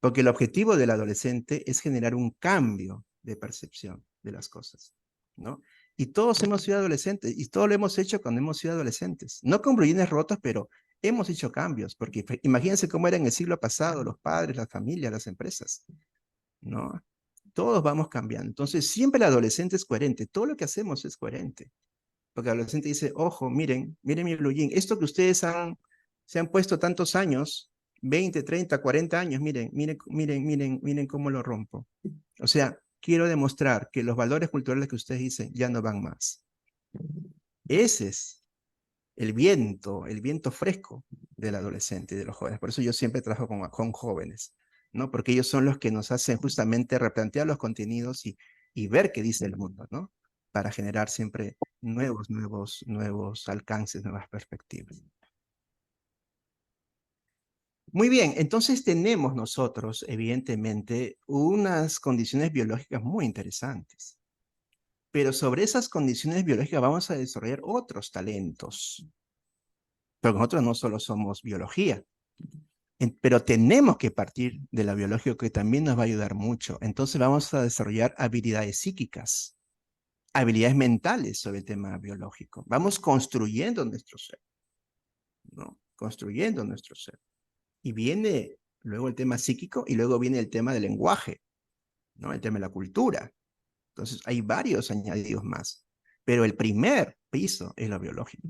Porque el objetivo del adolescente es generar un cambio de percepción de las cosas, ¿no? Y todos hemos sido adolescentes y todo lo hemos hecho cuando hemos sido adolescentes. No con bluyines rotos, pero hemos hecho cambios. Porque imagínense cómo era en el siglo pasado, los padres, las familias, las empresas, ¿no? Todos vamos cambiando. Entonces, siempre el adolescente es coherente. Todo lo que hacemos es coherente. Porque el adolescente dice, ojo, miren mi blue jean. Esto que ustedes se han puesto tantos años, 20, 30, 40 años, miren cómo lo rompo. O sea, quiero demostrar que los valores culturales que ustedes dicen ya no van más. Ese es el viento fresco del adolescente y de los jóvenes. Por eso yo siempre trabajo con jóvenes, ¿no? Porque ellos son los que nos hacen justamente replantear los contenidos y ver qué dice el mundo, ¿no? Para generar siempre nuevos alcances, nuevas perspectivas. Muy bien, entonces tenemos nosotros, evidentemente, unas condiciones biológicas muy interesantes. Pero sobre esas condiciones biológicas vamos a desarrollar otros talentos. Pero nosotros no solo somos biología, pero tenemos que partir de la biología que también nos va a ayudar mucho. Entonces vamos a desarrollar habilidades psíquicas, habilidades mentales sobre el tema biológico. Vamos construyendo nuestro ser, ¿no? Construyendo nuestro ser. Y viene luego el tema psíquico y luego viene el tema del lenguaje, ¿no? El tema de la cultura. Entonces hay varios añadidos más. Pero el primer piso es lo biológico.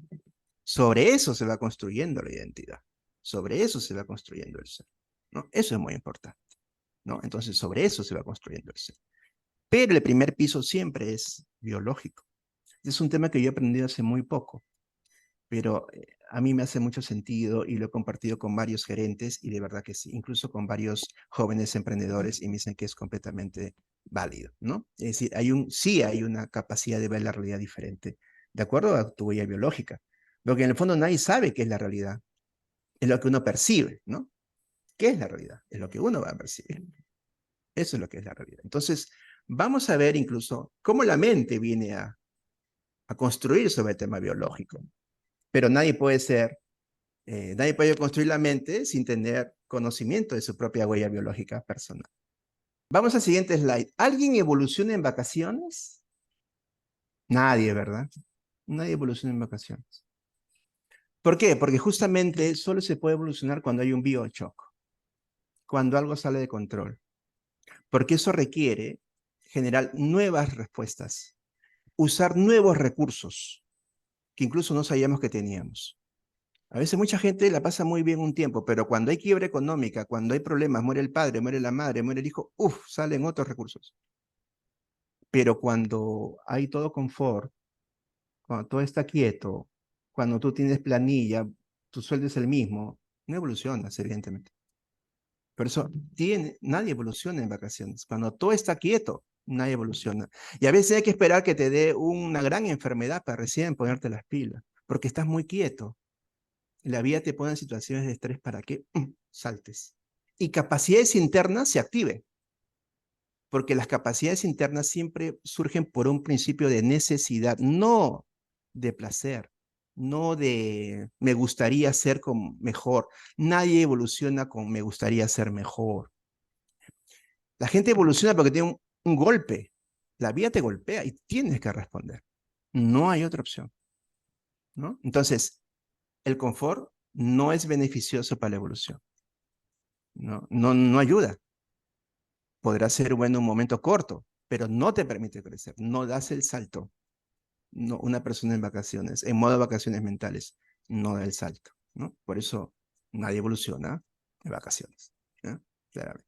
Sobre eso se va construyendo la identidad. Sobre eso se va construyendo el ser, ¿no? Eso es muy importante, ¿no? Entonces, sobre eso se va construyendo el ser. Pero el primer piso siempre es biológico. Es un tema que yo he aprendido hace muy poco, pero a mí me hace mucho sentido y lo he compartido con varios gerentes y de verdad que sí, incluso con varios jóvenes emprendedores y me dicen que es completamente válido, ¿no? Es decir, sí hay una capacidad de ver la realidad diferente, de acuerdo a tu huella biológica, porque en el fondo nadie sabe qué es la realidad, es lo que uno percibe, ¿no? ¿Qué es la realidad? Es lo que uno va a percibir. Eso es lo que es la realidad. Entonces, vamos a ver incluso cómo la mente viene a construir sobre el tema biológico, pero nadie puede construir la mente sin tener conocimiento de su propia huella biológica personal. Vamos al siguiente slide. ¿Alguien evoluciona en vacaciones? Nadie, ¿verdad? Nadie evoluciona en vacaciones. ¿Por qué? Porque justamente solo se puede evolucionar cuando hay un bioshock, cuando algo sale de control. Porque eso requiere generar nuevas respuestas, usar nuevos recursos que incluso no sabíamos que teníamos. A veces mucha gente la pasa muy bien un tiempo, pero cuando hay quiebra económica, cuando hay problemas, muere el padre, muere la madre, muere el hijo, salen otros recursos. Pero cuando hay todo confort, cuando todo está quieto, cuando tú tienes planilla, tu sueldo es el mismo, no evolucionas, evidentemente. Por eso nadie evoluciona en vacaciones. Cuando todo está quieto, nadie evoluciona. Y a veces hay que esperar que te dé una gran enfermedad para recién ponerte las pilas, porque estás muy quieto. La vida te pone en situaciones de estrés para que saltes. Y capacidades internas se activen, porque las capacidades internas siempre surgen por un principio de necesidad, no de placer, no de me gustaría ser mejor. Nadie evoluciona con me gustaría ser mejor. La gente evoluciona porque tiene un golpe. La vida te golpea y tienes que responder. No hay otra opción, ¿no? Entonces, el confort no es beneficioso para la evolución. No ayuda. Podrá ser bueno un momento corto, pero no te permite crecer. No das el salto. No, una persona en vacaciones, en modo de vacaciones mentales, no da el salto, ¿no? Por eso nadie evoluciona en vacaciones, ¿no? Claramente.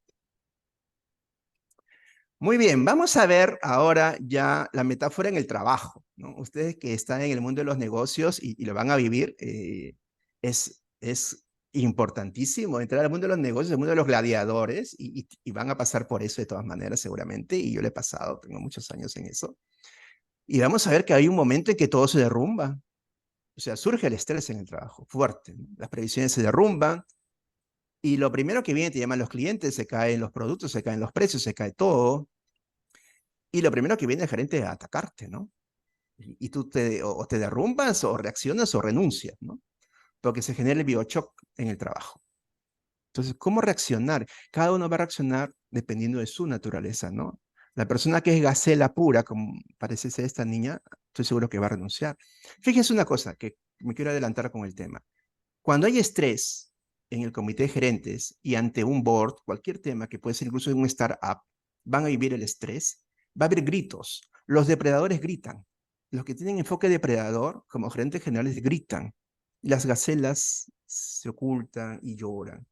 Muy bien, vamos a ver ahora ya la metáfora en el trabajo, ¿no? Ustedes que están en el mundo de los negocios y lo van a vivir, es importantísimo entrar al mundo de los negocios, al mundo de los gladiadores, y van a pasar por eso de todas maneras seguramente, y yo lo he pasado, tengo muchos años en eso. Y vamos a ver que hay un momento en que todo se derrumba, o sea, surge el estrés en el trabajo, fuerte, ¿no? Las previsiones se derrumban, y lo primero que viene te llaman los clientes, se caen los productos, se caen los precios, se cae todo. Y lo primero que viene el gerente es a atacarte, ¿no? Y tú o te derrumbas, o reaccionas, o renuncias, ¿no? Porque se genera el biochoc en el trabajo. Entonces, ¿cómo reaccionar? Cada uno va a reaccionar dependiendo de su naturaleza, ¿no? La persona que es gacela pura, como parece ser esta niña, estoy seguro que va a renunciar. Fíjense una cosa, que me quiero adelantar con el tema. Cuando hay estrés en el comité de gerentes y ante un board, cualquier tema que puede ser incluso en un startup, van a vivir el estrés, va a haber gritos. Los depredadores gritan. Los que tienen enfoque depredador, como gerentes generales, gritan. Las gacelas se ocultan y lloran.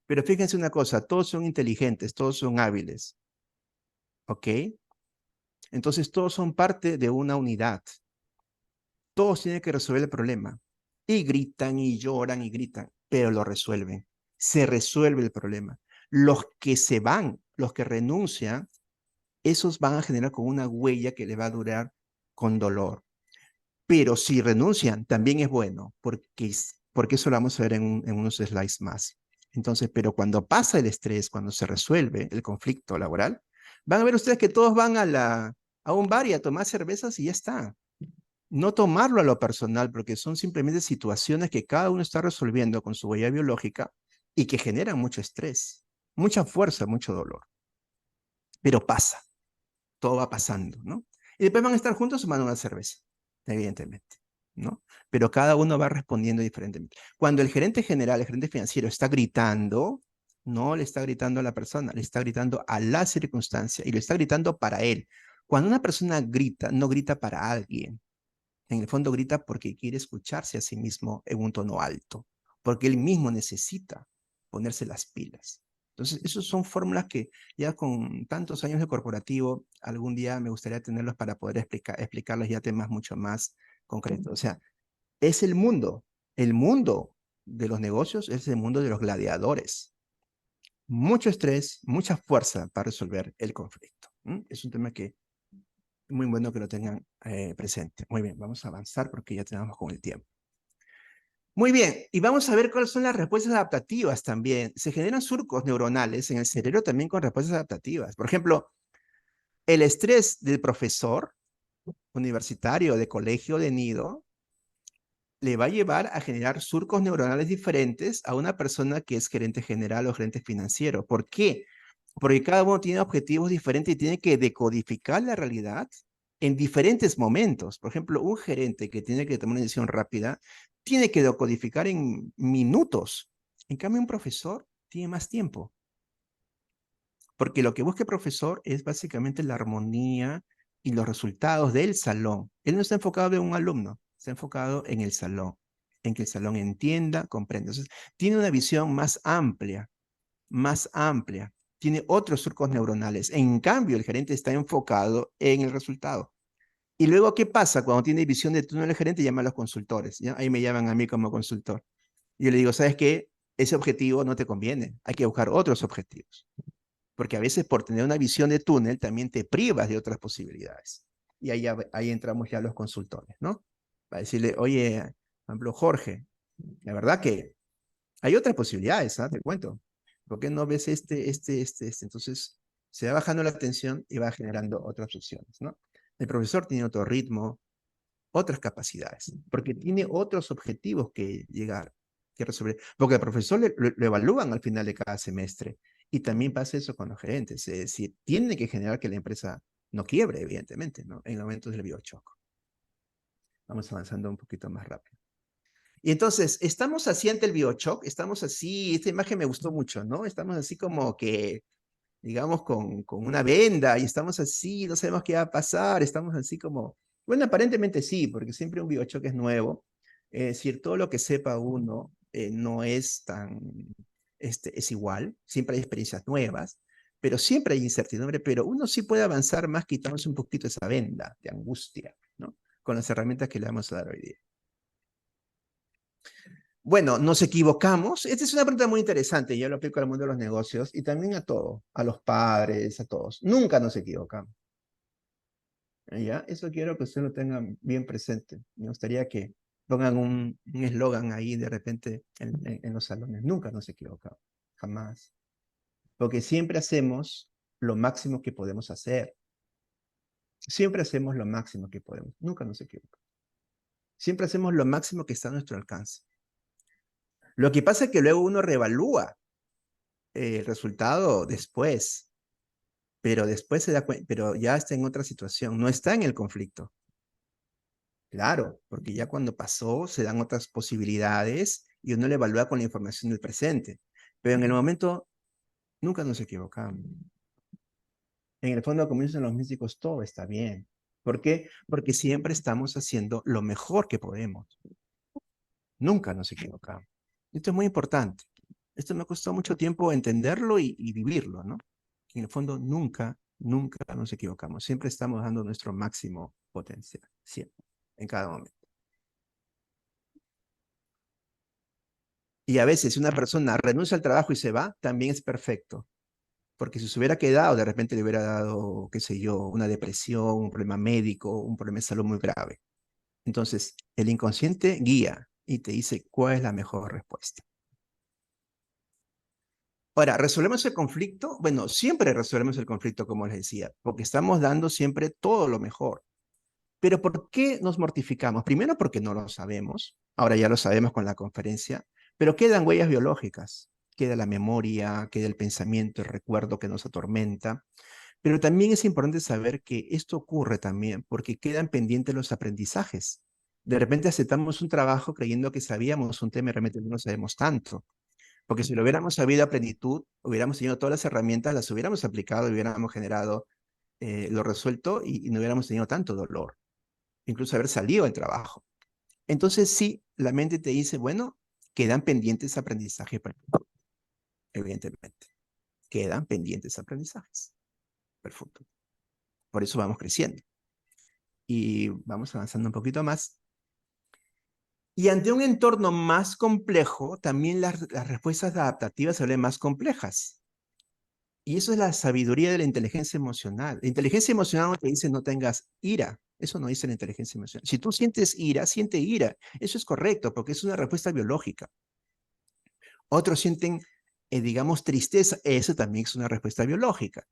Pero fíjense una cosa, todos son inteligentes, todos son hábiles. ¿Ok? Entonces todos son parte de una unidad. Todos tienen que resolver el problema. Y gritan y lloran y gritan, pero lo resuelven. Se resuelve el problema. Los que se van, los que renuncian, esos van a generar con una huella que le va a durar con dolor. Pero si renuncian, también es bueno, porque eso lo vamos a ver en unos slides más. Entonces, pero cuando pasa el estrés, cuando se resuelve el conflicto laboral, van a ver ustedes que todos van a un bar y a tomar cervezas y ya está. No tomarlo a lo personal, porque son simplemente situaciones que cada uno está resolviendo con su huella biológica y que generan mucho estrés, mucha fuerza, mucho dolor. Pero pasa, todo va pasando, ¿no? Y después van a estar juntos tomando una cerveza, evidentemente, ¿no? Pero cada uno va respondiendo diferentemente. Cuando el gerente general, el gerente financiero está gritando, no le está gritando a la persona, le está gritando a la circunstancia y le está gritando para él. Cuando una persona grita, no grita para alguien. En el fondo grita porque quiere escucharse a sí mismo en un tono alto, porque él mismo necesita ponerse las pilas. Entonces, esas son fórmulas que ya con tantos años de corporativo, algún día me gustaría tenerlos para poder explicarles ya temas mucho más concretos. O sea, es el mundo de los negocios es el mundo de los gladiadores. Mucho estrés, mucha fuerza para resolver el conflicto. Es un tema que muy bueno que lo tengan presente. Muy bien, vamos a avanzar porque ya tenemos con el tiempo. Muy bien, y vamos a ver cuáles son las respuestas adaptativas también. Se generan surcos neuronales en el cerebro también con respuestas adaptativas. Por ejemplo, el estrés del profesor universitario, de colegio, de nido, le va a llevar a generar surcos neuronales diferentes a una persona que es gerente general o gerente financiero. ¿Por qué? Porque cada uno tiene objetivos diferentes y tiene que decodificar la realidad en diferentes momentos. Por ejemplo, un gerente que tiene que tomar una decisión rápida tiene que decodificar en minutos. En cambio, un profesor tiene más tiempo. Porque lo que busca el profesor es básicamente la armonía y los resultados del salón. Él no está enfocado en un alumno, está enfocado en el salón, en que el salón entienda, comprenda. Entonces, tiene una visión más amplia, tiene otros surcos neuronales. En cambio, el gerente está enfocado en el resultado. Y luego, ¿qué pasa? Cuando tiene visión de túnel, el gerente llama a los consultores. ¿Ya? Ahí me llaman a mí como consultor. Y yo le digo, ¿sabes qué? Ese objetivo no te conviene. Hay que buscar otros objetivos. Porque a veces por tener una visión de túnel también te privas de otras posibilidades. Y ahí entramos ya los consultores, ¿no? Para decirle, oye, por ejemplo, Jorge, la verdad que hay otras posibilidades, ¿ah? Te cuento. ¿Por qué no ves este? Entonces, se va bajando la tensión y va generando otras opciones, ¿no? El profesor tiene otro ritmo, otras capacidades, porque tiene otros objetivos que llegar, que resolver. Porque el profesor lo evalúan al final de cada semestre. Y también pasa eso con los gerentes. Es decir, tiene que generar que la empresa no quiebre, evidentemente, ¿no? En momentos del biochoc. Vamos avanzando un poquito más rápido. Y entonces, estamos así ante el biochoc, estamos así, esta imagen me gustó mucho, ¿no? Estamos así como que, digamos, con una venda y estamos así, no sabemos qué va a pasar, estamos así como, bueno, aparentemente sí, porque siempre un biochoc es nuevo, es decir, todo lo que sepa uno no es tan, es igual, siempre hay experiencias nuevas, pero siempre hay incertidumbre, pero uno sí puede avanzar más quitándose un poquito esa venda de angustia, ¿no? Con las herramientas que le vamos a dar hoy día. Bueno, nos equivocamos. Esta es una pregunta muy interesante. Yo lo aplico al mundo de los negocios y también a todo, a los padres, a todos. Nunca nos equivocamos. ¿Ya? Eso quiero que ustedes lo tengan bien presente. Me gustaría que pongan un eslogan ahí de repente en los salones. Nunca nos equivocamos. Jamás. Porque siempre hacemos lo máximo que podemos hacer. Siempre hacemos lo máximo que podemos. Nunca nos equivocamos. Siempre hacemos lo máximo que está a nuestro alcance. Lo que pasa es que luego uno reevalúa el resultado después, pero después se da cuenta, pero ya está en otra situación, no está en el conflicto. Claro, porque ya cuando pasó se dan otras posibilidades y uno le evalúa con la información del presente. Pero en el momento nunca nos equivocamos. En el fondo, como dicen los místicos, todo está bien. ¿Por qué? Porque siempre estamos haciendo lo mejor que podemos. Nunca nos equivocamos. Esto es muy importante. Esto me costó mucho tiempo entenderlo y vivirlo, ¿no? En el fondo, nunca nos equivocamos. Siempre estamos dando nuestro máximo potencial. Siempre, en cada momento. Y a veces si una persona renuncia al trabajo y se va, también es perfecto. Porque si se hubiera quedado, de repente le hubiera dado, qué sé yo, una depresión, un problema médico, un problema de salud muy grave. Entonces, el inconsciente guía y te dice cuál es la mejor respuesta. Ahora, ¿resolvemos el conflicto? Bueno, siempre resolvemos el conflicto, como les decía, porque estamos dando siempre todo lo mejor. Pero ¿por qué nos mortificamos? Primero porque no lo sabemos, ahora ya lo sabemos con la conferencia, pero quedan huellas biológicas, queda la memoria, queda el pensamiento, el recuerdo que nos atormenta, pero también es importante saber que esto ocurre también porque quedan pendientes los aprendizajes. De repente aceptamos un trabajo creyendo que sabíamos un tema y realmente no lo sabemos tanto. Porque si lo hubiéramos sabido a plenitud, hubiéramos tenido todas las herramientas, las hubiéramos aplicado, hubiéramos generado lo resuelto y no hubiéramos tenido tanto dolor, incluso haber salido del trabajo. Entonces sí, la mente te dice, bueno, quedan pendientes aprendizajes para el futuro, evidentemente. Quedan pendientes aprendizajes para el futuro. Por eso vamos creciendo. Y vamos avanzando un poquito más. Y ante un entorno más complejo, también las respuestas adaptativas se vuelven más complejas. Y eso es la sabiduría de la inteligencia emocional. La inteligencia emocional no te dice no tengas ira. Eso no dice la inteligencia emocional. Si tú sientes ira, siente ira. Eso es correcto porque es una respuesta biológica. Otros sienten, digamos, tristeza. Eso también es una respuesta biológica.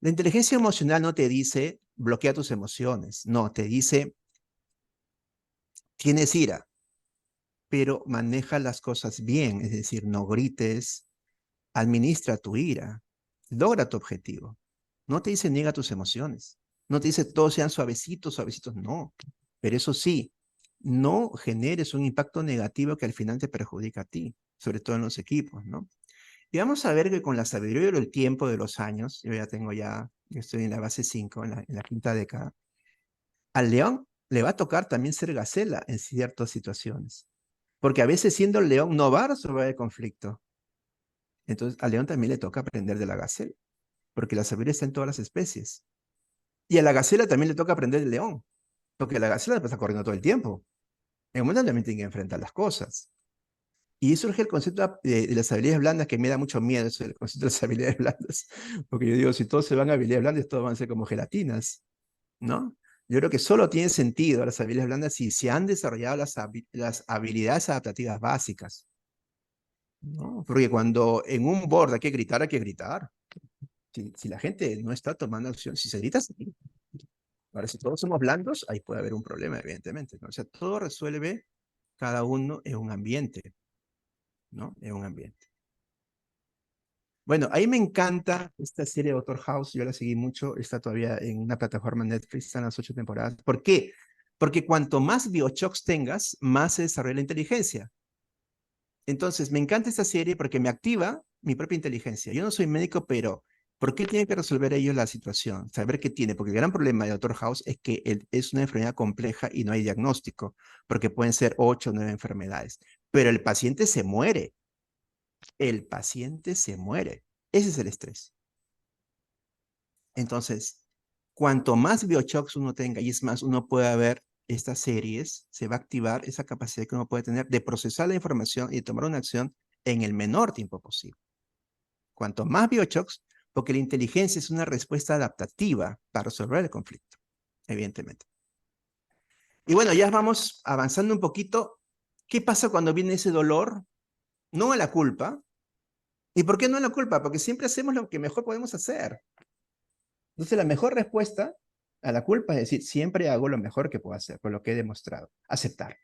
La inteligencia emocional no te dice bloquea tus emociones. No, te dice tienes ira, pero maneja las cosas bien. Es decir, no grites, administra tu ira, logra tu objetivo. No te dice niega tus emociones. No te dice todos sean suavecitos, suavecitos, no. Pero eso sí, no generes un impacto negativo que al final te perjudica a ti, sobre todo en los equipos, ¿no? Y vamos a ver que con la sabiduría del tiempo de los años, yo estoy en la base 5, en la quinta década, al león le va a tocar también ser gacela en ciertas situaciones. Porque a veces siendo el león no va a resolver el conflicto. Entonces al león también le toca aprender de la gacela, porque la sabiduría está en todas las especies. Y a la gacela también le toca aprender del león, porque la gacela pasa corriendo todo el tiempo. En un momento también tiene que enfrentar las cosas. Y ahí surge el concepto de las habilidades blandas, que me da mucho miedo eso del concepto de las habilidades blandas, porque yo digo, si todos se van a habilidades blandas, todos van a ser como gelatinas, ¿no? Yo creo que solo tiene sentido las habilidades blandas si se han desarrollado las habilidades adaptativas básicas, ¿no? Porque cuando en un board hay que gritar, hay que gritar. Si la gente no está tomando acción, si se grita, se grita. Ahora, si todos somos blandos, ahí puede haber un problema, evidentemente, ¿no? O sea, todo resuelve cada uno en un ambiente, ¿no? En un ambiente. Bueno, ahí me encanta esta serie de Doctor House, yo la seguí mucho, está todavía en una plataforma Netflix, están las 8 temporadas. ¿Por qué? Porque cuanto más biochocks tengas, más se desarrolla la inteligencia. Entonces, me encanta esta serie porque me activa mi propia inteligencia. Yo no soy médico, pero ¿por qué tienen que resolver ellos la situación? Saber qué tiene, porque el gran problema de Doctor House es que es una enfermedad compleja y no hay diagnóstico, porque pueden ser 8 o 9 enfermedades. Pero el paciente se muere. El paciente se muere. Ese es el estrés. Entonces, cuanto más biochocks uno tenga, y es más, uno puede ver estas series, se va a activar esa capacidad que uno puede tener de procesar la información y de tomar una acción en el menor tiempo posible. Cuanto más biochocks, porque la inteligencia es una respuesta adaptativa para resolver el conflicto, evidentemente. Y bueno, ya vamos avanzando un poquito. ¿Qué pasa cuando viene ese dolor? No a la culpa. ¿Y por qué no a la culpa? Porque siempre hacemos lo que mejor podemos hacer. Entonces, la mejor respuesta a la culpa es decir, siempre hago lo mejor que puedo hacer, por lo que he demostrado. Aceptar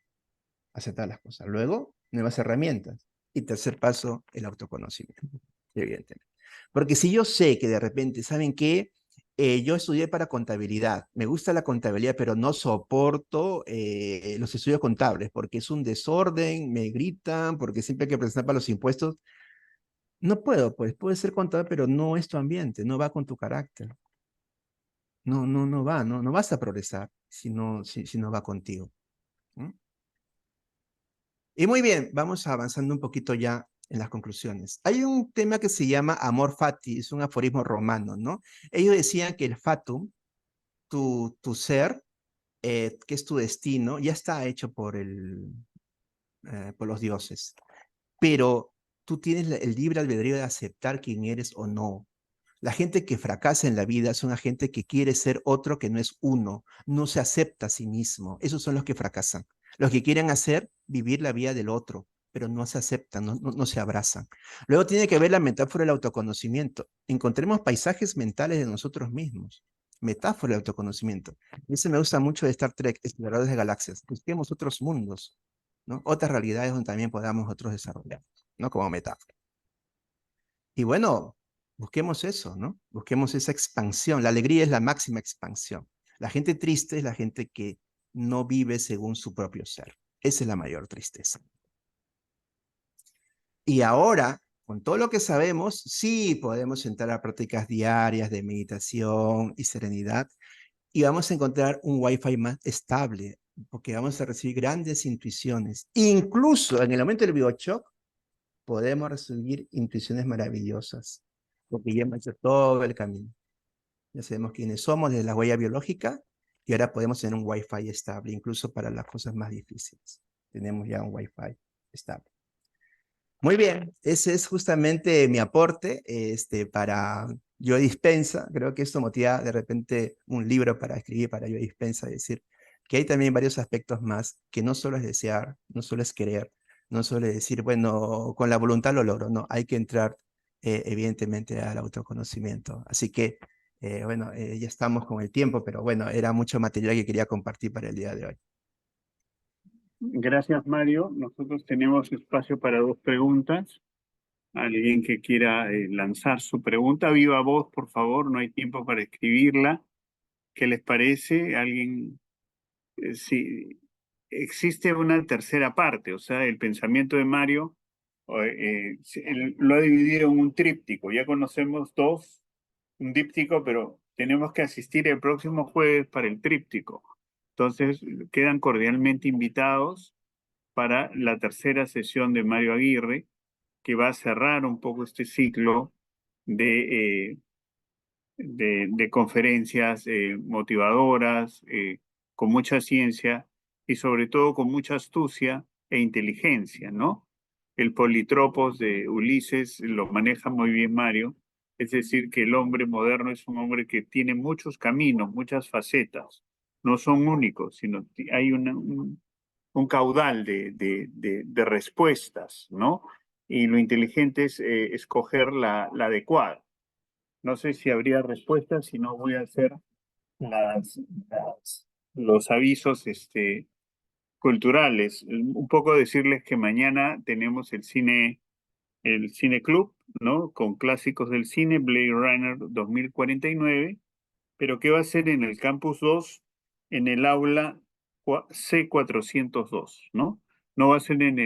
las cosas. Luego, nuevas herramientas. Y tercer paso, el autoconocimiento, evidentemente. Porque si yo sé que de repente, ¿saben qué? Yo estudié para contabilidad, me gusta la contabilidad, pero no soporto los estudios contables, porque es un desorden, me gritan, porque siempre hay que presentar para los impuestos. No puedo, pues, puedes ser contable, pero no es tu ambiente, no va con tu carácter. No va, no vas a progresar si no va contigo. ¿Mm? Y muy bien, vamos avanzando un poquito ya en las conclusiones. Hay un tema que se llama amor fati, es un aforismo romano, ¿no? Ellos decían que el fatum, tu ser, que es tu destino, ya está hecho por los dioses. pero tú tienes el libre albedrío de aceptar quién eres o no. La gente que fracasa en la vida son la gente que quiere ser otro que no es uno, no se acepta a sí mismo. Esos son los que fracasan. Los que quieren hacer vivir la vida del otro, pero no se aceptan, no se abrazan. Luego tiene que ver la metáfora del autoconocimiento. Encontremos paisajes mentales de nosotros mismos. Metáfora del autoconocimiento. Eso me gusta mucho de Star Trek, Exploradores de Galaxias. Busquemos otros mundos, ¿no? Otras realidades donde también podamos otros desarrollar, ¿no? Como metáfora. Y bueno, busquemos eso, ¿no? Busquemos esa expansión. La alegría es la máxima expansión. La gente triste es la gente que no vive según su propio ser. Esa es la mayor tristeza. Y ahora, con todo lo que sabemos, sí podemos entrar a prácticas diarias de meditación y serenidad y vamos a encontrar un Wi-Fi más estable, porque vamos a recibir grandes intuiciones. Incluso en el momento del biochoc, podemos recibir intuiciones maravillosas, porque ya hemos hecho todo el camino. Ya sabemos quiénes somos desde la huella biológica y ahora podemos tener un Wi-Fi estable, incluso para las cosas más difíciles. Tenemos ya un Wi-Fi estable. Muy bien, ese es justamente mi aporte para Yo Dispensa. Creo que esto motiva de repente un libro para escribir para Yo Dispensa, es decir, que hay también varios aspectos más, que no solo es desear, no solo es querer, no solo es decir, bueno, con la voluntad lo logro, no, hay que entrar evidentemente al autoconocimiento. Así que, bueno, ya estamos con el tiempo, pero bueno, era mucho material que quería compartir para el día de hoy. Gracias, Mario. Nosotros tenemos espacio para dos preguntas. Alguien que quiera lanzar su pregunta, viva voz, por favor, no hay tiempo para escribirla. ¿Qué les parece? ¿Alguien? Sí, existe una tercera parte, o sea, el pensamiento de Mario él lo ha dividido en un tríptico. Ya conocemos dos, un díptico, pero tenemos que asistir el próximo jueves para el tríptico. Entonces, quedan cordialmente invitados para la tercera sesión de Mario Aguirre, que va a cerrar un poco este ciclo de, de conferencias motivadoras, con mucha ciencia y sobre todo con mucha astucia e inteligencia, ¿no? El politropos de Ulises lo maneja muy bien Mario, es decir, que el hombre moderno es un hombre que tiene muchos caminos, muchas facetas, no son únicos, sino hay un caudal de respuestas, ¿no? Y lo inteligente es escoger la adecuada. No sé si habría respuestas, si no voy a hacer los avisos culturales. Un poco decirles que mañana tenemos el cine club, ¿no? Con clásicos del cine, Blade Runner 2049, pero que va a ser en el Campus 2, en el aula C402, ¿no? No va a ser en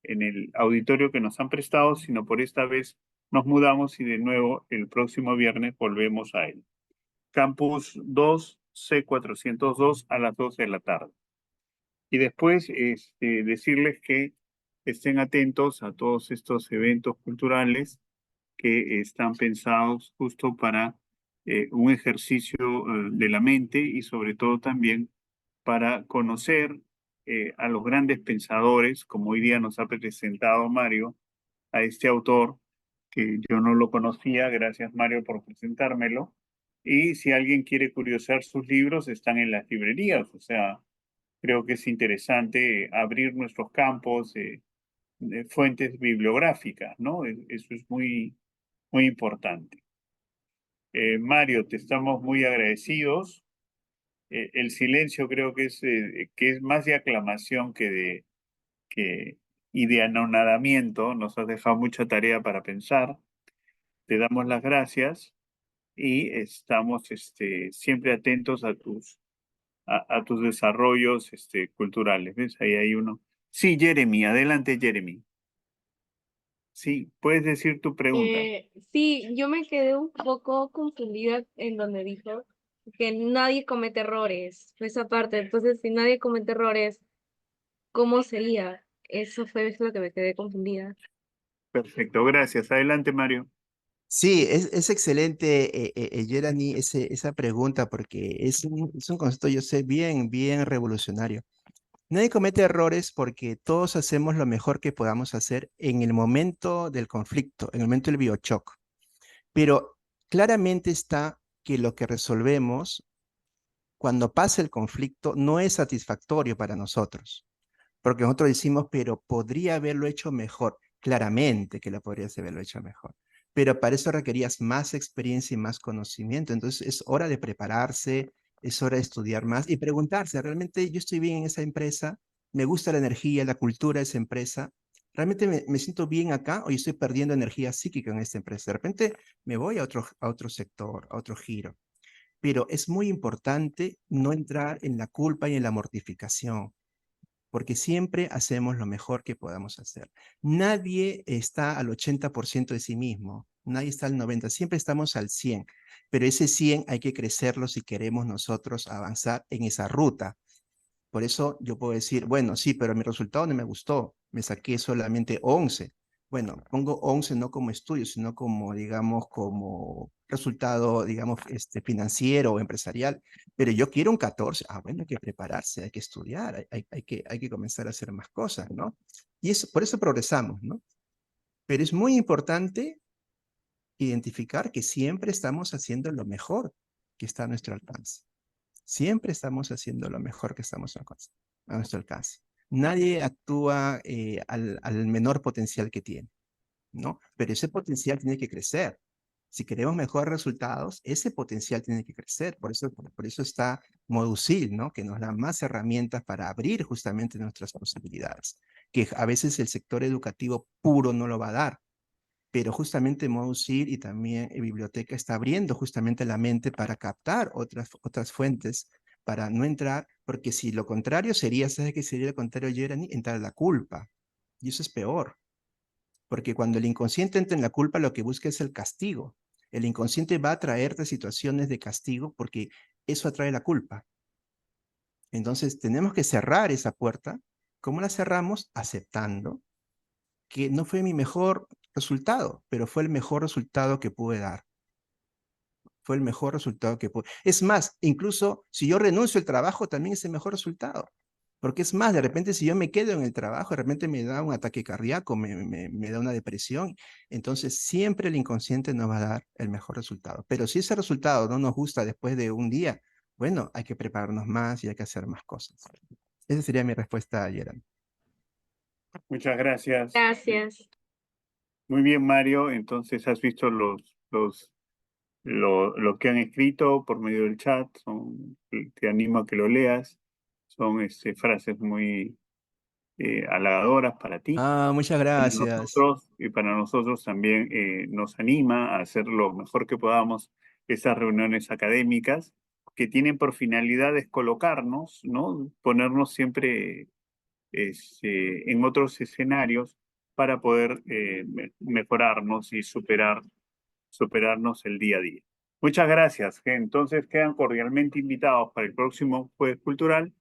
el auditorio que nos han prestado, sino por esta vez nos mudamos y de nuevo el próximo viernes volvemos a él. Campus 2, C402 a las 12 de la tarde. Y después decirles que estén atentos a todos estos eventos culturales que están pensados justo para un ejercicio de la mente y sobre todo también para conocer a los grandes pensadores, como hoy día nos ha presentado Mario, a este autor que yo no lo conocía, gracias Mario por presentármelo. Y si alguien quiere curiosar sus libros, están en las librerías, o sea, creo que es interesante abrir nuestros campos de fuentes bibliográficas, ¿no? Eso es muy importante. Mario, te estamos muy agradecidos. El silencio creo que es más de aclamación que, y de anonadamiento. Nos has dejado mucha tarea para pensar. Te damos las gracias y estamos siempre atentos a tus desarrollos culturales. ¿Ves? Ahí hay uno. Sí, Jeremy, adelante, Jeremy. Sí, puedes decir tu pregunta. Sí, yo me quedé un poco confundida en donde dijo que nadie comete errores, esa parte. Entonces, si nadie comete errores, ¿cómo sería? Eso lo que me quedé confundida. Perfecto, gracias. Adelante, Mario. Sí, es excelente, Yerani, esa pregunta, porque es un concepto, yo sé, bien revolucionario. Nadie comete errores porque todos hacemos lo mejor que podamos hacer en el momento del conflicto, en el momento del biochoc. Pero claramente está que lo que resolvemos cuando pasa el conflicto no es satisfactorio para nosotros. Porque nosotros decimos, pero podría haberlo hecho mejor. Claramente que lo podrías haberlo hecho mejor. Pero para eso requerías más experiencia y más conocimiento. Entonces es hora de prepararse, es hora de estudiar más y preguntarse, ¿realmente yo estoy bien en esa empresa? ¿Me gusta la energía, la cultura de esa empresa? ¿Realmente me siento bien acá o yo estoy perdiendo energía psíquica en esta empresa? De repente me voy a otro sector, a otro giro. Pero es muy importante no entrar en la culpa y en la mortificación, porque siempre hacemos lo mejor que podamos hacer. Nadie está al 80% de sí mismo, nadie está al 90%, siempre estamos al 100%, pero ese 100 hay que crecerlo si queremos nosotros avanzar en esa ruta. Por eso yo puedo decir, bueno, sí, pero mi resultado no me gustó, me saqué solamente 11. Bueno, pongo 11 no como estudio, sino como, digamos, como resultado, digamos, financiero o empresarial, pero yo quiero un 14. Ah, bueno, hay que prepararse, hay que estudiar, hay que comenzar a hacer más cosas, ¿no? Y por eso progresamos, ¿no? Pero es muy importante identificar que siempre estamos haciendo lo mejor que está a nuestro alcance. Siempre estamos haciendo lo mejor que estamos a nuestro alcance. Nadie actúa al menor potencial que tiene, ¿no? Pero ese potencial tiene que crecer. Si queremos mejores resultados, ese potencial tiene que crecer. Por eso está Modusil, ¿no? Que nos da más herramientas para abrir justamente nuestras posibilidades, que a veces el sector educativo puro no lo va a dar. Pero justamente Modusil y también Biblioteca está abriendo justamente la mente para captar otras fuentes, para no entrar, porque si lo contrario sería, ¿sabes qué sería lo contrario, Jeremy? Entrar a la culpa. Y eso es peor, porque cuando el inconsciente entra en la culpa, lo que busca es el castigo. El inconsciente va a traerte situaciones de castigo porque eso atrae la culpa. Entonces tenemos que cerrar esa puerta. ¿Cómo la cerramos? Aceptando que no fue mi mejor resultado, pero fue el mejor resultado que pude dar. Fue el mejor resultado que pude. Es más, incluso si yo renuncio al trabajo, también es el mejor resultado. Porque es más, de repente si yo me quedo en el trabajo, de repente me da un ataque cardíaco, me da una depresión. Entonces siempre el inconsciente nos va a dar el mejor resultado. Pero si ese resultado no nos gusta después de un día, bueno, hay que prepararnos más y hay que hacer más cosas. Esa sería mi respuesta, Gerard. Muchas gracias. Gracias. Muy bien, Mario. Entonces has visto lo que han escrito por medio del chat. Te animo a que lo leas. Son frases muy halagadoras para ti. Ah, muchas gracias. Y para nosotros también nos anima a hacer lo mejor que podamos esas reuniones académicas que tienen por finalidades colocarnos, ¿no? Ponernos siempre en otros escenarios para poder mejorarnos y superarnos el día a día. Muchas gracias. Entonces quedan cordialmente invitados para el próximo Jueves Cultural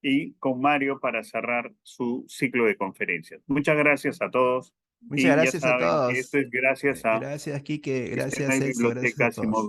y con Mario para cerrar su ciclo de conferencias. Muchas gracias a todos Muchas y ya gracias a saben, esto todos. es gracias a Gracias, Quique. Sistema Gracias, de Celso. Gracias a Bibliotecas y todos.